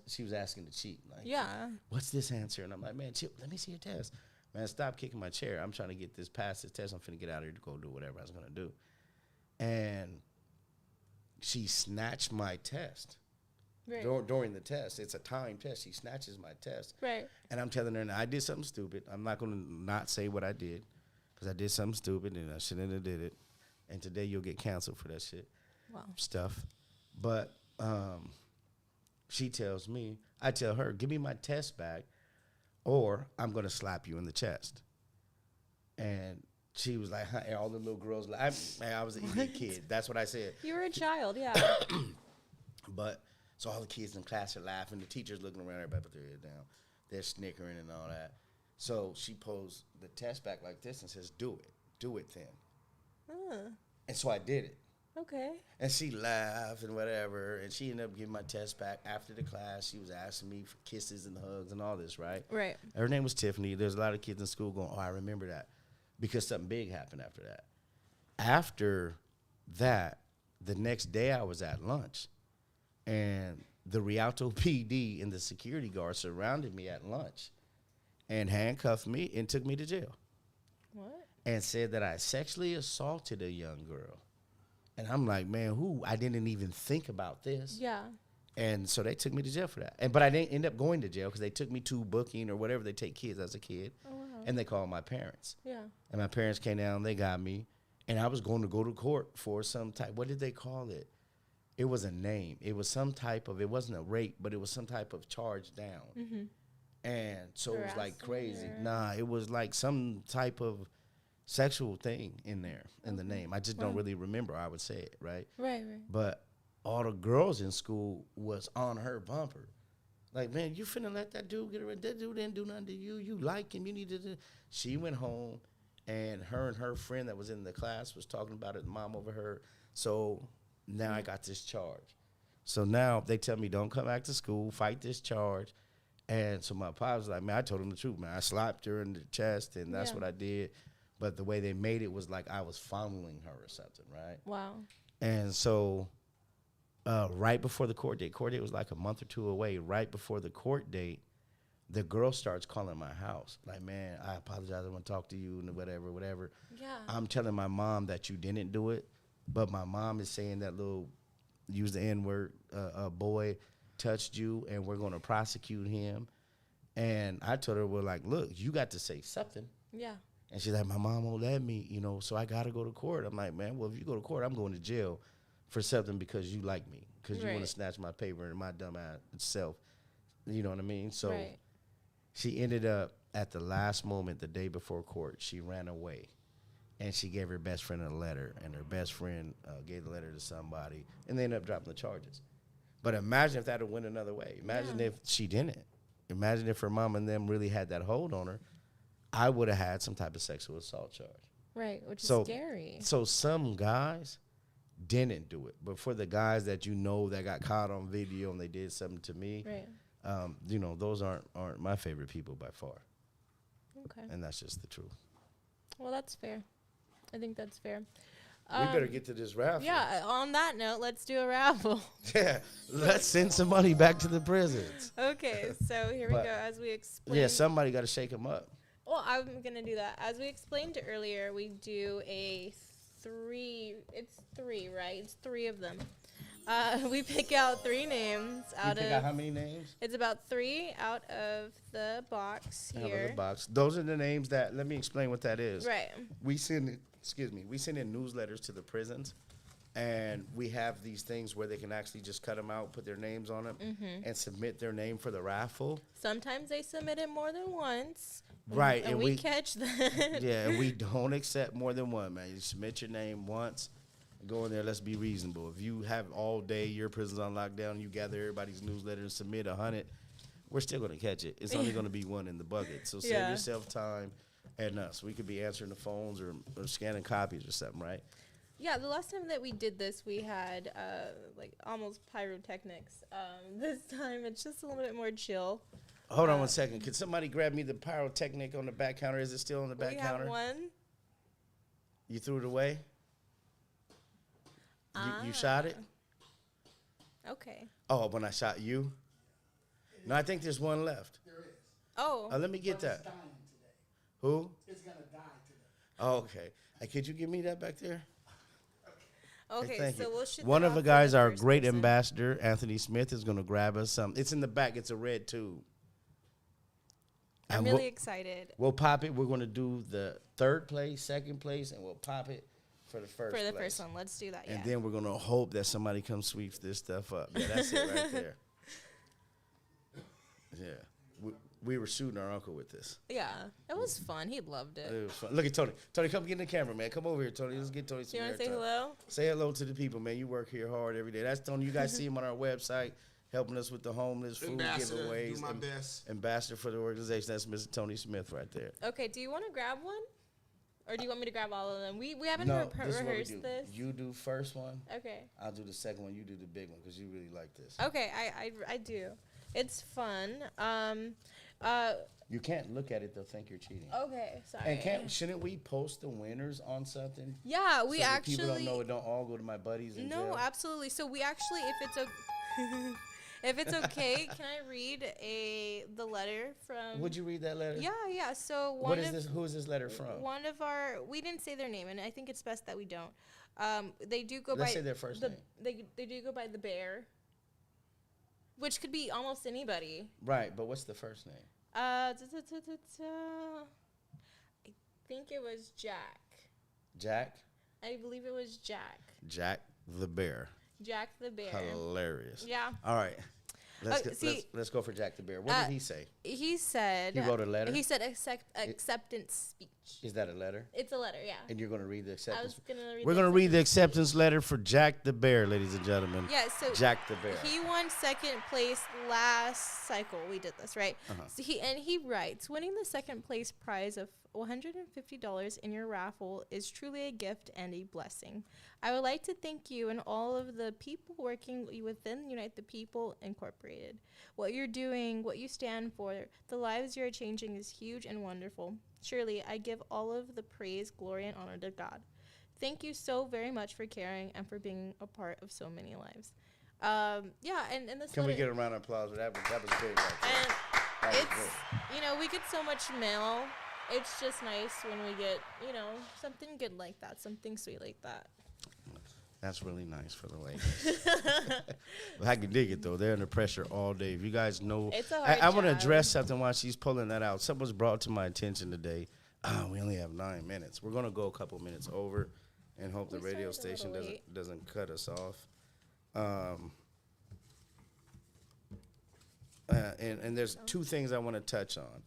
she was asking to cheat. Like, yeah. What's this answer? And I'm like, man, let me see your test. Man, stop kicking my chair. I'm trying to get past this test. I'm finna get out of here to go do whatever I was going to do. And she snatched my test. Right. During the test. It's a timed test. She snatches my test. Right. And I'm telling her, I did something stupid. I'm not going to not say what I did because I did something stupid and I shouldn't have did it. And today you'll get canceled for that shit. Wow. Stuff. But she tells me, I tell her, give me my test back or I'm going to slap you in the chest. And she was like, and all the little girls, I was an idiot kid. That's what I said. You were a child, yeah. But, so all the kids in class are laughing. The teacher's looking around, everybody put their head down. They're snickering and all that. So she pulls the test back like this and says, do it. Do it then. And so I did it. Okay. And she laughed and whatever, and she ended up giving my test back after the class. She was asking me for kisses and hugs and all this, right? Right. Her name was Tiffany. There's a lot of kids in school going, oh, I remember that, because something big happened after that. After that, the next day I was at lunch, and the Rialto PD and the security guard surrounded me at lunch and handcuffed me and took me to jail What? and said that I sexually assaulted a young girl. And I'm like, man, who? I didn't even think about this. Yeah. And so they took me to jail for that. But I didn't end up going to jail because they took me to booking or whatever they take kids as a kid. Oh, wow. And they called my parents. Yeah. And my parents came down, they got me. And I was going to go to court for some type, what did they call it? It was a name. It was some type of, it wasn't a rape, but it was some type of charge down. Mm-hmm. And so it was like crazy. Harassment or- Nah, it was like some type of sexual thing in there, in the name. I just don't Wow. really remember. I would say it, right? Right, right. But all the girls in school was on her bumper. Like, man, you finna let that dude get arrested? That dude didn't do nothing to you. You like him. You need to do. She went home, and her friend that was in the class was talking about it. The mom overheard. So now I got this charge. So now they tell me, don't come back to school, fight this charge. And so my pops was like, man, I told him the truth, man. I slapped her in the chest, and that's Yeah. what I did. But the way they made it was like I was fondling her or something, right? Wow. And so right before the court date was like a month or two away. Right before the court date, the girl starts calling my house. Like, man, I apologize. I want to talk to you and whatever. Yeah. I'm telling my mom that you didn't do it. But my mom is saying that little, use the N-word, boy touched you, and we're going to prosecute him. And I told her, well, like, look, you got to say something. Yeah. And she's like, my mom won't let me, so I got to go to court. I'm like, man, well, if you go to court, I'm going to jail for something because you like me, because you want Right. to snatch my paper and my dumb ass self. You know what I mean? So Right. she ended up at the last moment, the day before court, she ran away. And she gave her best friend a letter, and her best friend gave the letter to somebody, and they ended up dropping the charges. But imagine if that had went another way. Imagine Yeah. if she didn't. Imagine if her mom and them really had that hold on her. I would have had some type of sexual assault charge. Right. Which is So- scary. So some guys didn't do it, but for the guys that that got caught on video and they did something to me, Right. those aren't my favorite people by far, Okay. and that's just the truth. Well, that's fair. I think that's fair. We better get to this raffle. Yeah. On that note, let's do a raffle. Yeah, let's send some money back to the prisons. Okay. So here we But- go. As we explained. Yeah, somebody got to shake them up. Well, I'm gonna do that. As we explained earlier, we do a It's three, right? It's three of them. We pick out three names out You pick of. out how many names? It's about three out of the box Out of here. the box. Those are the names that. Let me explain what that is. Right. We send in newsletters to the prisons, and we have these things where they can actually just cut them out, put their names on them, and submit their name for the raffle. Sometimes they submit it more than once. Right, And and we we catch them. Yeah, and we don't accept more than one, man. You submit your name once, go in there. Let's be reasonable. If you have all day, your prison's on lockdown, you gather everybody's newsletter and submit 100, we're still gonna catch it. It's only gonna be one in the bucket. So save Yeah. yourself time and us. We could be answering the phones or scanning copies or something, right? Yeah, the last time that we did this, we had like almost pyrotechnics. This time it's just a little bit more chill. Hold on one second. Could somebody grab me the pyrotechnic on the back counter? Is it still on the back We counter? have one. You threw it away? You shot it? Okay. Oh, when I shot you? No, I think there's one left. Oh. Let me get that. Dying today. Who? It's gonna die today. Oh, okay. Could you give me that back there? Okay, Thank so you. we'll shoot One that of the off for guys, our first great person. ambassador, Anthony Smith, is going to grab us some. It's in the back. It's a red tube. I'm And really excited we'll pop it. We're going to do the third place, second place, and we'll pop it for the first for the place. first one. Let's do that. And Yeah. then we're going to hope that somebody comes sweeps this stuff up. Yeah, that's it right there. Yeah. We were shooting our uncle with this. Yeah. It was fun. He loved it. It was fun. Look at Tony. Tony, come get in the camera, man. Come over here, Tony. Let's get Tony Do some you want to say airtime. hello? Say hello to the people, man. You work here hard every day. That's Tony. You guys see him on our website, helping us with the homeless food Ambassador, giveaways. do my best. Ambassador for the organization. That's Mr. Tony Smith right there. Okay. Do you want to grab one? Or do you want me to grab all of them? We haven't No, this is what we rehearsed do. this. You do first one. Okay. I'll do the second one. You do the big one because you really like this. Okay, I do. It's fun. You can't look at it; they'll think you're cheating. Okay, sorry. And shouldn't we post the winners on something? Yeah, we so that actually. people don't know it. Don't all go to my buddies. In No, jail? absolutely. So we actually, if it's okay, can I read the letter from? Would you read that letter? Yeah. So What is this? Who is this letter from? One of our, we didn't say their name, and I think it's best that we don't. They do go Let's by say their first name. They do go by the Bear, which could be almost anybody. Right, but what's the first name? I think it was Jack. Jack. I believe it was Jack. Jack the Bear. Jack the Bear. Hilarious. Yeah. All right. See- Let's go for Jack the Bear. What did he say? He said. He wrote a letter? He said acceptance speech. Is that a letter? It's a letter, yeah. And you're going to read the I acceptance? was gonna read. We're going to read the acceptance letter for Jack the Bear, ladies and gentlemen. Yeah, so Jack the Bear. he won second place last cycle. We did this, right? So he writes, winning the second place prize of $150 in your raffle is truly a gift and a blessing. I would like to thank you and all of the people working within Unite the People Incorporated. What you're doing, what you stand for, the lives you're changing is huge and wonderful. Surely, I give all of the praise, glory, and honor to God. Thank you so very much for caring and for being a part of so many lives. Yeah, and this Can we letter- get a round of applause for that? That was great right there. and That was it's, we get so much mail. It's just nice when we get, something good like that, something sweet like that. That's really nice for the ladies. But I can dig it, though. They're under pressure all day. If you guys know, It's a hard I want to job. address something while she's pulling that out. Something was brought to my attention today. We only have 9 minutes. We're going to go a couple minutes over and hope the We radio started a station little late. doesn't cut us off. And there's two things I want to touch on.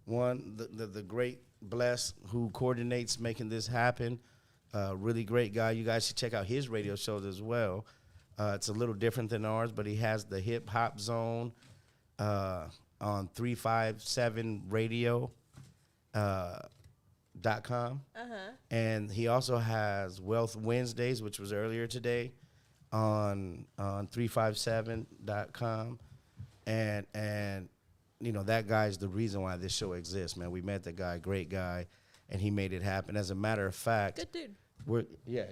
One, the great Bless who coordinates making this happen. Really great guy. You guys should check out his radio shows as well. It's a little different than ours, but he has the Hip Hop Zone on 357radio.com. And he also has Wealth Wednesdays, which was earlier today, on 357.com. And that guy's the reason why this show exists, man. We met the guy, great guy, and he made it happen. As a matter of fact, Good dude.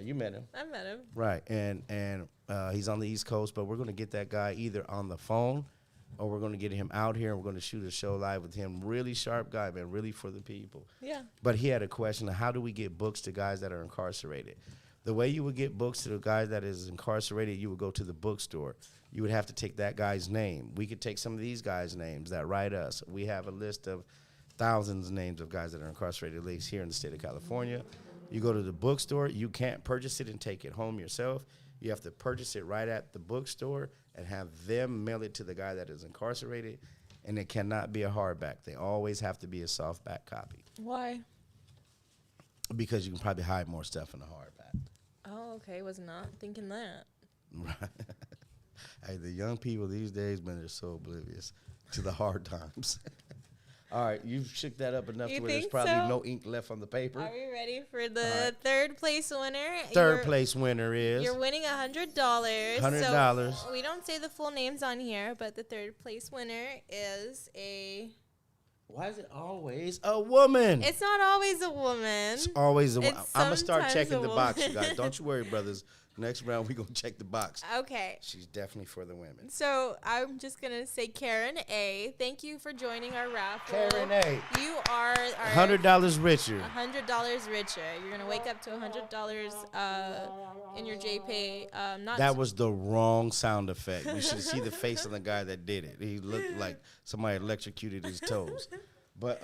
you met him. I met him. Right, and he's on the East Coast, but we're going to get that guy either on the phone or we're going to get him out here and we're going to shoot a show live with him. Really sharp guy, man, really for the people. Yeah. But he had a question of how do we get books to guys that are incarcerated? The way you would get books to the guy that is incarcerated, you would go to the bookstore. You would have to take that guy's name. We could take some of these guys' names that write us. We have a list of thousands of names of guys that are incarcerated, at least here in the state of California. You go to the bookstore. You can't purchase it and take it home yourself. You have to purchase it right at the bookstore and have them mail it to the guy that is incarcerated, and it cannot be a hardback. They always have to be a softback copy Why? because you can probably hide more stuff in a hardback. Oh, okay. Was not thinking that. Right. Hey, the young people these days, man, they're so oblivious to the hard times. All right, you've shook that up enough You to where there's think probably so? no ink left on the paper. Are we ready for the right. third place winner? Third place winner is You're winning $100. $100. So we don't say the full names on here, but the third place winner is a. Why is it always a woman? It's not always a woman. It's always a woman. It's I'm going to start sometimes checking a the box, you woman. guys. Don't you worry, brothers. Next round, we're going to check the box. Okay. She's definitely for the women. So I'm just gonna say Karen A. Thank you for joining our raffle. Karen A. You are $100 richer. $100 richer. You're gonna wake up to $100 in your JPay. Not That was the wrong sound effect. We should see the face of the guy that did it. He looked like somebody electrocuted his toes. But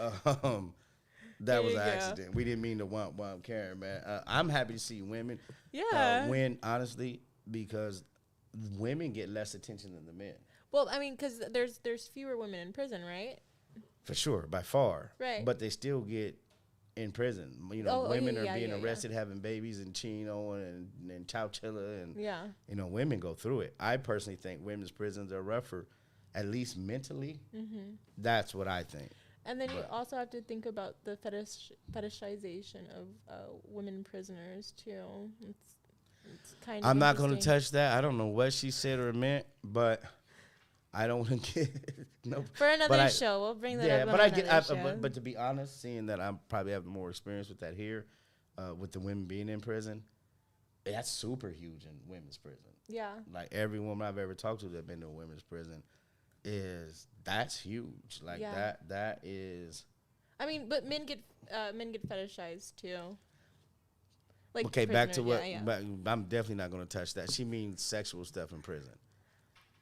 that was you an go. accident. We didn't mean to womp Karen, man. I'm happy to see women win, honestly, because women get less attention than the men. Well, I mean, because there's fewer women in prison, right? For sure, by far. Right. But they still get in prison. Oh, Women yeah, are being yeah. arrested, having babies in Chino and Chowchilla. And, Yeah. women go through it. I personally think women's prisons are rougher, at least mentally. Mm-hmm. That's what I think. And then you But also have to think about the fetishization of women prisoners too. It's kind of I'm not going to interesting. touch that. I don't know what she said or meant, but I don't want to get no. For another But show, we'll bring that yeah, up on but I another get. show. But to be honest, seeing that I probably have more experience with that here, with the women being in prison, that's super huge in women's prison. Yeah. Like every woman I've ever talked to that been to a women's prison that's huge. Like Yeah. that is I mean, but men get fetishized too. Like okay. Back to prisoners, what? yeah, yeah. But I'm definitely not going to touch that. She means sexual stuff in prison.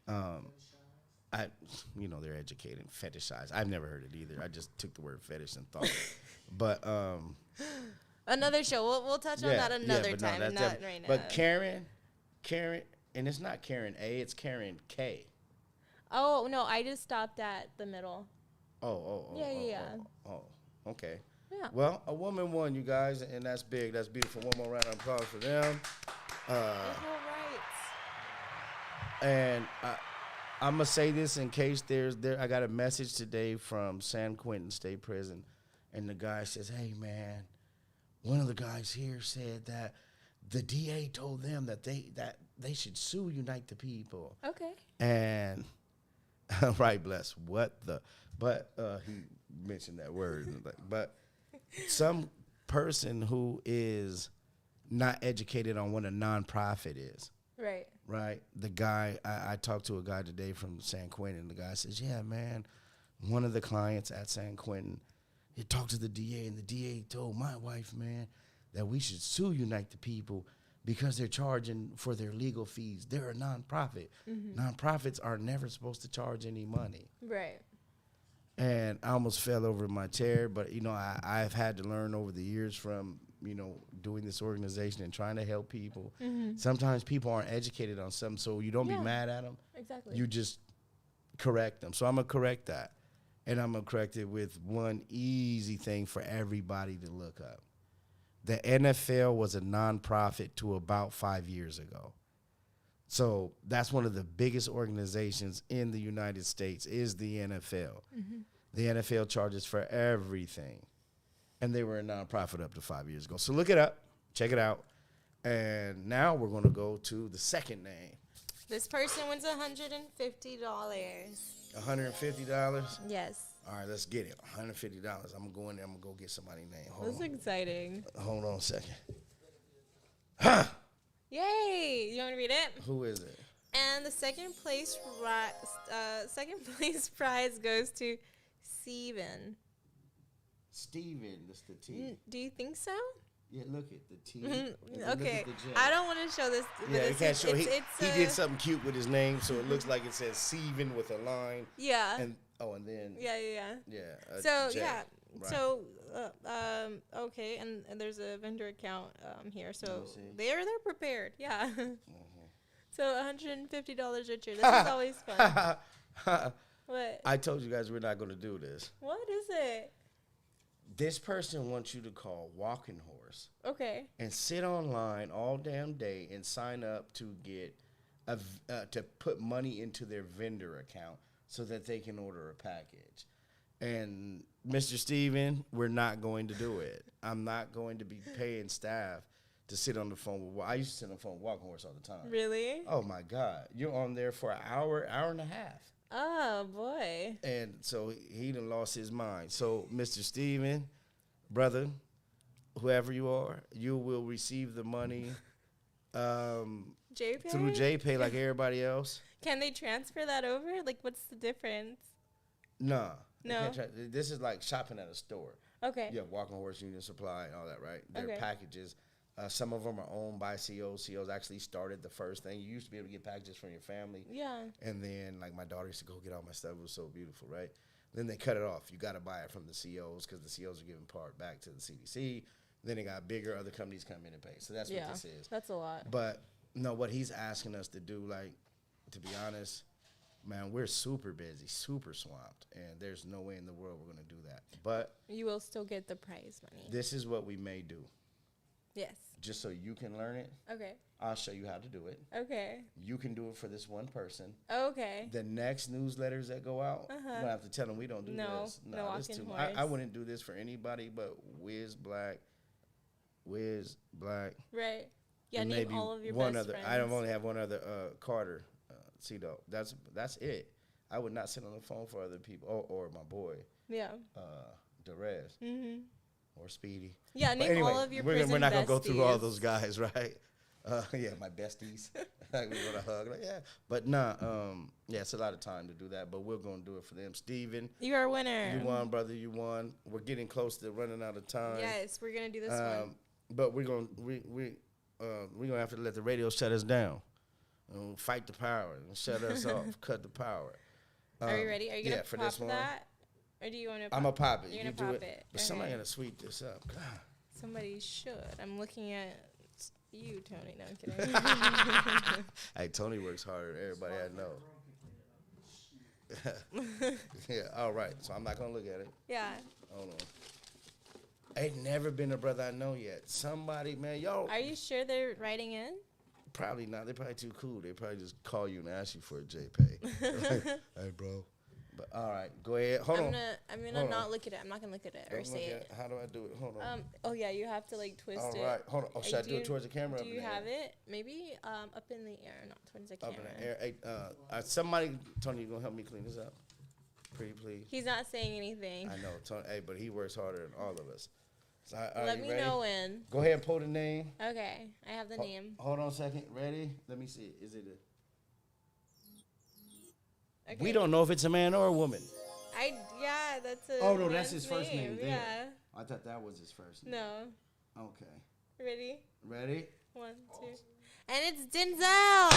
I, they're educated, fetishized. I've never heard it either. I just took the word fetish and thought. But Another show. We'll touch on that another time, and not right now. But Karen, and it's not Karen A, it's Karen K. Oh no, I just stopped at the middle. Yeah. Okay. Yeah. Well, a woman won, you guys, and that's big. That's beautiful. One more round of applause for them. Equal rights. And I'm gonna say this in case I got a message today from San Quentin State Prison, and the guy says, "Hey man, one of the guys here said that the DA told them that they should sue Unite the People." Okay. And right, bless what the, but he mentioned that word, but some person who is not educated on what a nonprofit is. Right. Right. The guy, I talked to a guy today from San Quentin. The guy says, yeah, man, one of the clients at San Quentin, he talked to the DA, and the DA told my wife, man, that we should sue Unite the People because they're charging for their legal fees. They're a nonprofit. Mm-hmm. Nonprofits are never supposed to charge any money. Right. And I almost fell over in my chair, but, I've had to learn over the years from, doing this organization and trying to help people. Mm-hmm. Sometimes people aren't educated on something, so you don't be mad at them. Exactly. You just correct them. So I'm going to correct that. And I'm going to correct it with one easy thing for everybody to look up. The NFL was a nonprofit to about 5 years ago. So that's one of the biggest organizations in the United States is the NFL. Mm-hmm. The NFL charges for everything. And they were a nonprofit up to 5 years ago. So look it up. Check it out. And now we're going to go to the second name. This person wins $150. $150? Yes. All right, let's get it. $150. I'm going to go in there. I'm going to go get somebody's name. That's exciting. Hold on a second. Yay! You want to read it? Who is it? And the second place prize goes to Steven. Steven, that's the T. Do you think so? Yeah, look at the T. Mm-hmm. Okay. Look at the J. I don't want to show this. Yeah, you can't show. He did something cute with his name, so it looks like it says Steven with a line. Yeah. And then. Yeah. So J. Yeah. Right. So okay, and there's a vendor account here, so they're prepared. Yeah. Mm-hmm. So $150, Richard. This is always fun. What? I told you guys we're not going to do this. What is it? This person wants you to call Walking Horse. Okay. And sit online all damn day and sign up to get to put money into their vendor account so that they can order a package. And Mr. Steven, we're not going to do it. I'm not going to be paying staff to sit on the phone with. I used to sit on the phone with Walking Horse all the time. Really? Oh my God, you're on there for an hour and a half. Oh boy. And so he done lost his mind. So Mr. Steven, brother, whoever you are, you will receive the money JPay? through JPay like everybody else. Can they transfer that over? Like, what's the difference? No. This is like shopping at a store. Okay. You have Walking Horse, Union Supply, and all that, right? They're Okay. packages. Some of them are owned by COs. COs actually started the first thing. You used to be able to get packages from your family. Yeah. And then, like, my daughter used to go get all my stuff. It was so beautiful, right? Then they cut it off. You got to buy it from the COs because the COs are giving part back to the CDC. Then it got bigger. Other companies come in and pay. So that's what this is. That's a lot. But, no, what he's asking us to do, like, to be honest, man, we're super busy, super swamped, and there's no way in the world we're going to do that. But you will still get the prize money. this is what we may do. Yes. just so you can learn it. Okay. I'll show you how to do it. Okay. You can do it for this one person. Okay. The next newsletters that go out, Uh-huh. you're gonna have to tell them we don't do this. No This walking too much. horse. I wouldn't do this for anybody but Wiz Black. Right. Yeah, and name maybe all of your one best other. friends. I don't only have one other, Carter, Cito. That's it. I would not sit on the phone for other people or my boy, Yeah. Derez Mhm. or Speedy. Yeah, But name anyway, all of your we're prison not gonna go through all besties. those guys, right? Yeah, my besties. Like, we want to hug, like, yeah. But nah, yeah, it's a lot of time to do that. But we're gonna do it for them. Steven, You're a winner. you won, brother. You won. We're getting close to running out of time. Yes, we're gonna do this one. But we're gonna we're gonna have to let the radio shut us down. Fight the power and shut us off. Cut the power. Are you ready? Are you gonna yeah, for pop this one? that, or do you want to? I'm gonna pop it. You're You gonna do pop it. But somebody gotta sweep this up. God. Somebody should. I'm looking at you, Tony. No, I'm kidding. Hey, Tony works harder than everybody I know. Yeah, all right. So I'm not gonna look at it. Yeah. Hold on. Ain't never been a brother I know yet. Somebody, man, y'all Are you sure they're writing in? probably not. They're probably too cool. They probably just call you and ask you for a JPay. Hey, bro. But all right, go ahead. Hold on. I'm gonna Hold not on. look at it. I'm not gonna look at it or Don't say look it. at- How do I do it? Hold on. Oh yeah, you have to like twist All it. right, hold on. Oh, should I do you- it towards the camera? Do up you in the have air? it? Maybe up in the air, not towards the Up camera. in the air. Hey, somebody, Tony, you gonna help me clean this up? Pretty please. He's not saying anything. I know, Tony. Hey, but he works harder than all of us. So, Let you me ready? know when. Go ahead and pull the name. Okay, I have the name. Hold on a second. Ready? Let me see. Is it a... Okay. We don't know if it's a man or a woman. Yeah, that's a. Oh, no, that's man's his first name there. Yeah. I thought that was his first name. No. Okay. Ready? Ready? 1, 2. And it's Denzel.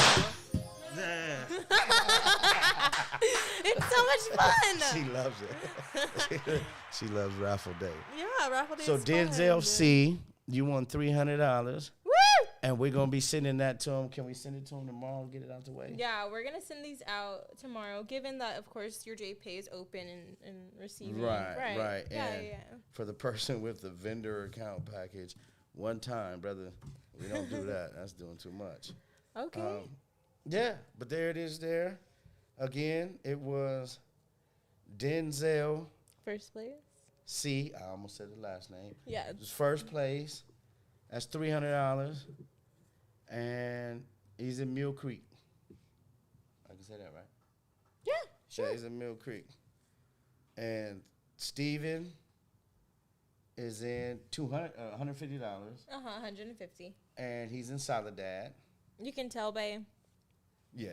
It's so much fun. She loves it. She loves Raffle Day. Yeah, raffle day. So is Denzel fun. C, you won $300, Woo! and we're gonna be sending that to him. Can we send it to him tomorrow and get it out the way? Yeah, we're gonna send these out tomorrow. Given that, of course, your JPay is open and receiving. Right. Yeah, And yeah. for the person with the vendor account package, one time, brother, we don't do that. That's doing too much. Okay. Yeah, but there it is there. Again, it was Denzel First place. C. I almost said the last name. Yeah. It was first place. That's $300. And he's in Mill Creek. I can say that, right? Yeah. Sure. Yeah, he's in Mill Creek. And Steven is in $150. $150. And he's in Soledad. You can tell by. Yeah.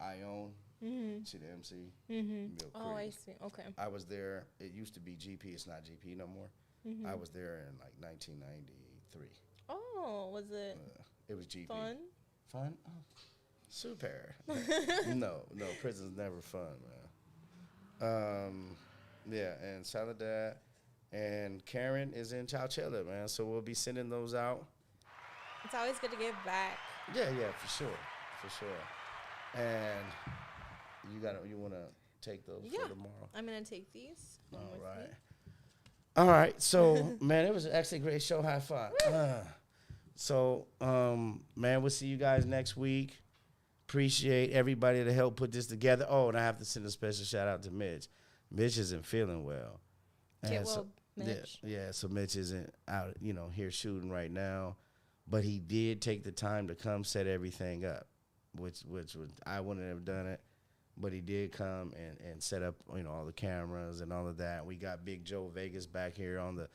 I own. Mhm. See the MC. Mhm. Mill Oh, I Creek. see. Okay. I was there. It used to be GP. It's not GP no more. Mhm. I was there in like 1993. Oh, was it It was GP. fun? Fun? Oh, super. no, prison's never fun, man. Yeah, and Soledad and Karen is in Chowchilla, man. So we'll be sending those out. It's always good to give back. Yeah, for sure. And you want to take those Yeah. for tomorrow? I'm gonna take these. home with me. All right. So, man, it was actually a great show. High five. So, man, we'll see you guys next week. Appreciate everybody to help put this together. Oh, and I have to send a special shout out to Mitch. Mitch isn't feeling well. Get And well, Mitch. Yeah, so Mitch isn't out, here shooting right now. But he did take the time to come set everything up, which I wouldn't have done it. But he did come and set up, all the cameras and all of that. We got Big Joe Vegas back here on the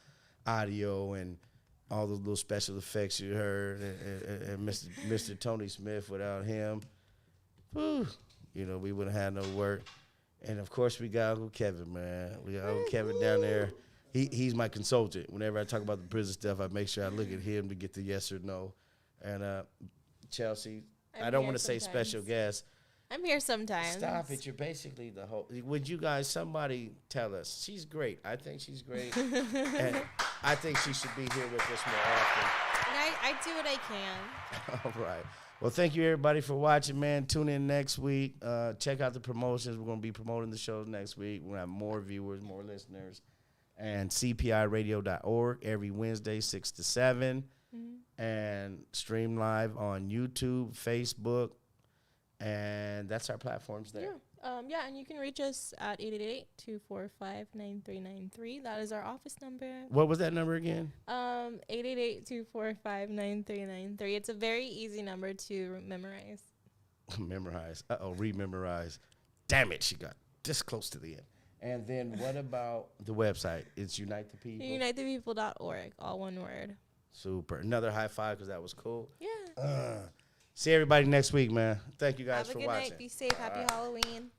audio and all those little special effects you heard, and Mr. Tony Smith. Without him, whew, we wouldn't have no work. And of course, we got Uncle Kevin, man. We got Uncle Kevin down there. He's my consultant. Whenever I talk about the prison stuff, I make sure I look at him to get the yes or no. And Chelsea, I don't want to say special guest. I'm here sometimes. Stop it. You're basically the whole. Would you guys, somebody tell us? She's great. I think she's great. And I think she should be here with us more often. And I do what I can. All right. Well, thank you, everybody, for watching, man. Tune in next week. Check out the promotions. We're going to be promoting the shows next week. We're going to have more viewers, more listeners. And CPIradio.org every Wednesday, 6 to 7. and stream live on YouTube, Facebook, and that's our platforms there. Yeah, and you can reach us at 888-245-9393. That is our office number. What was that number again? 888-245-9393. It's a very easy number to memorize. Memorize. Rememorize. Damn it, she got this close to the end. And then what about the website? It's Unite the People. UniteThePeople.org, all one word. Super. Another high five because that was cool. Yeah. See everybody next week, man. Thank you guys for watching. Have a good night. Be safe. Happy Halloween.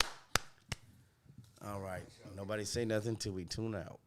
All right. Nobody say nothing till we tune out.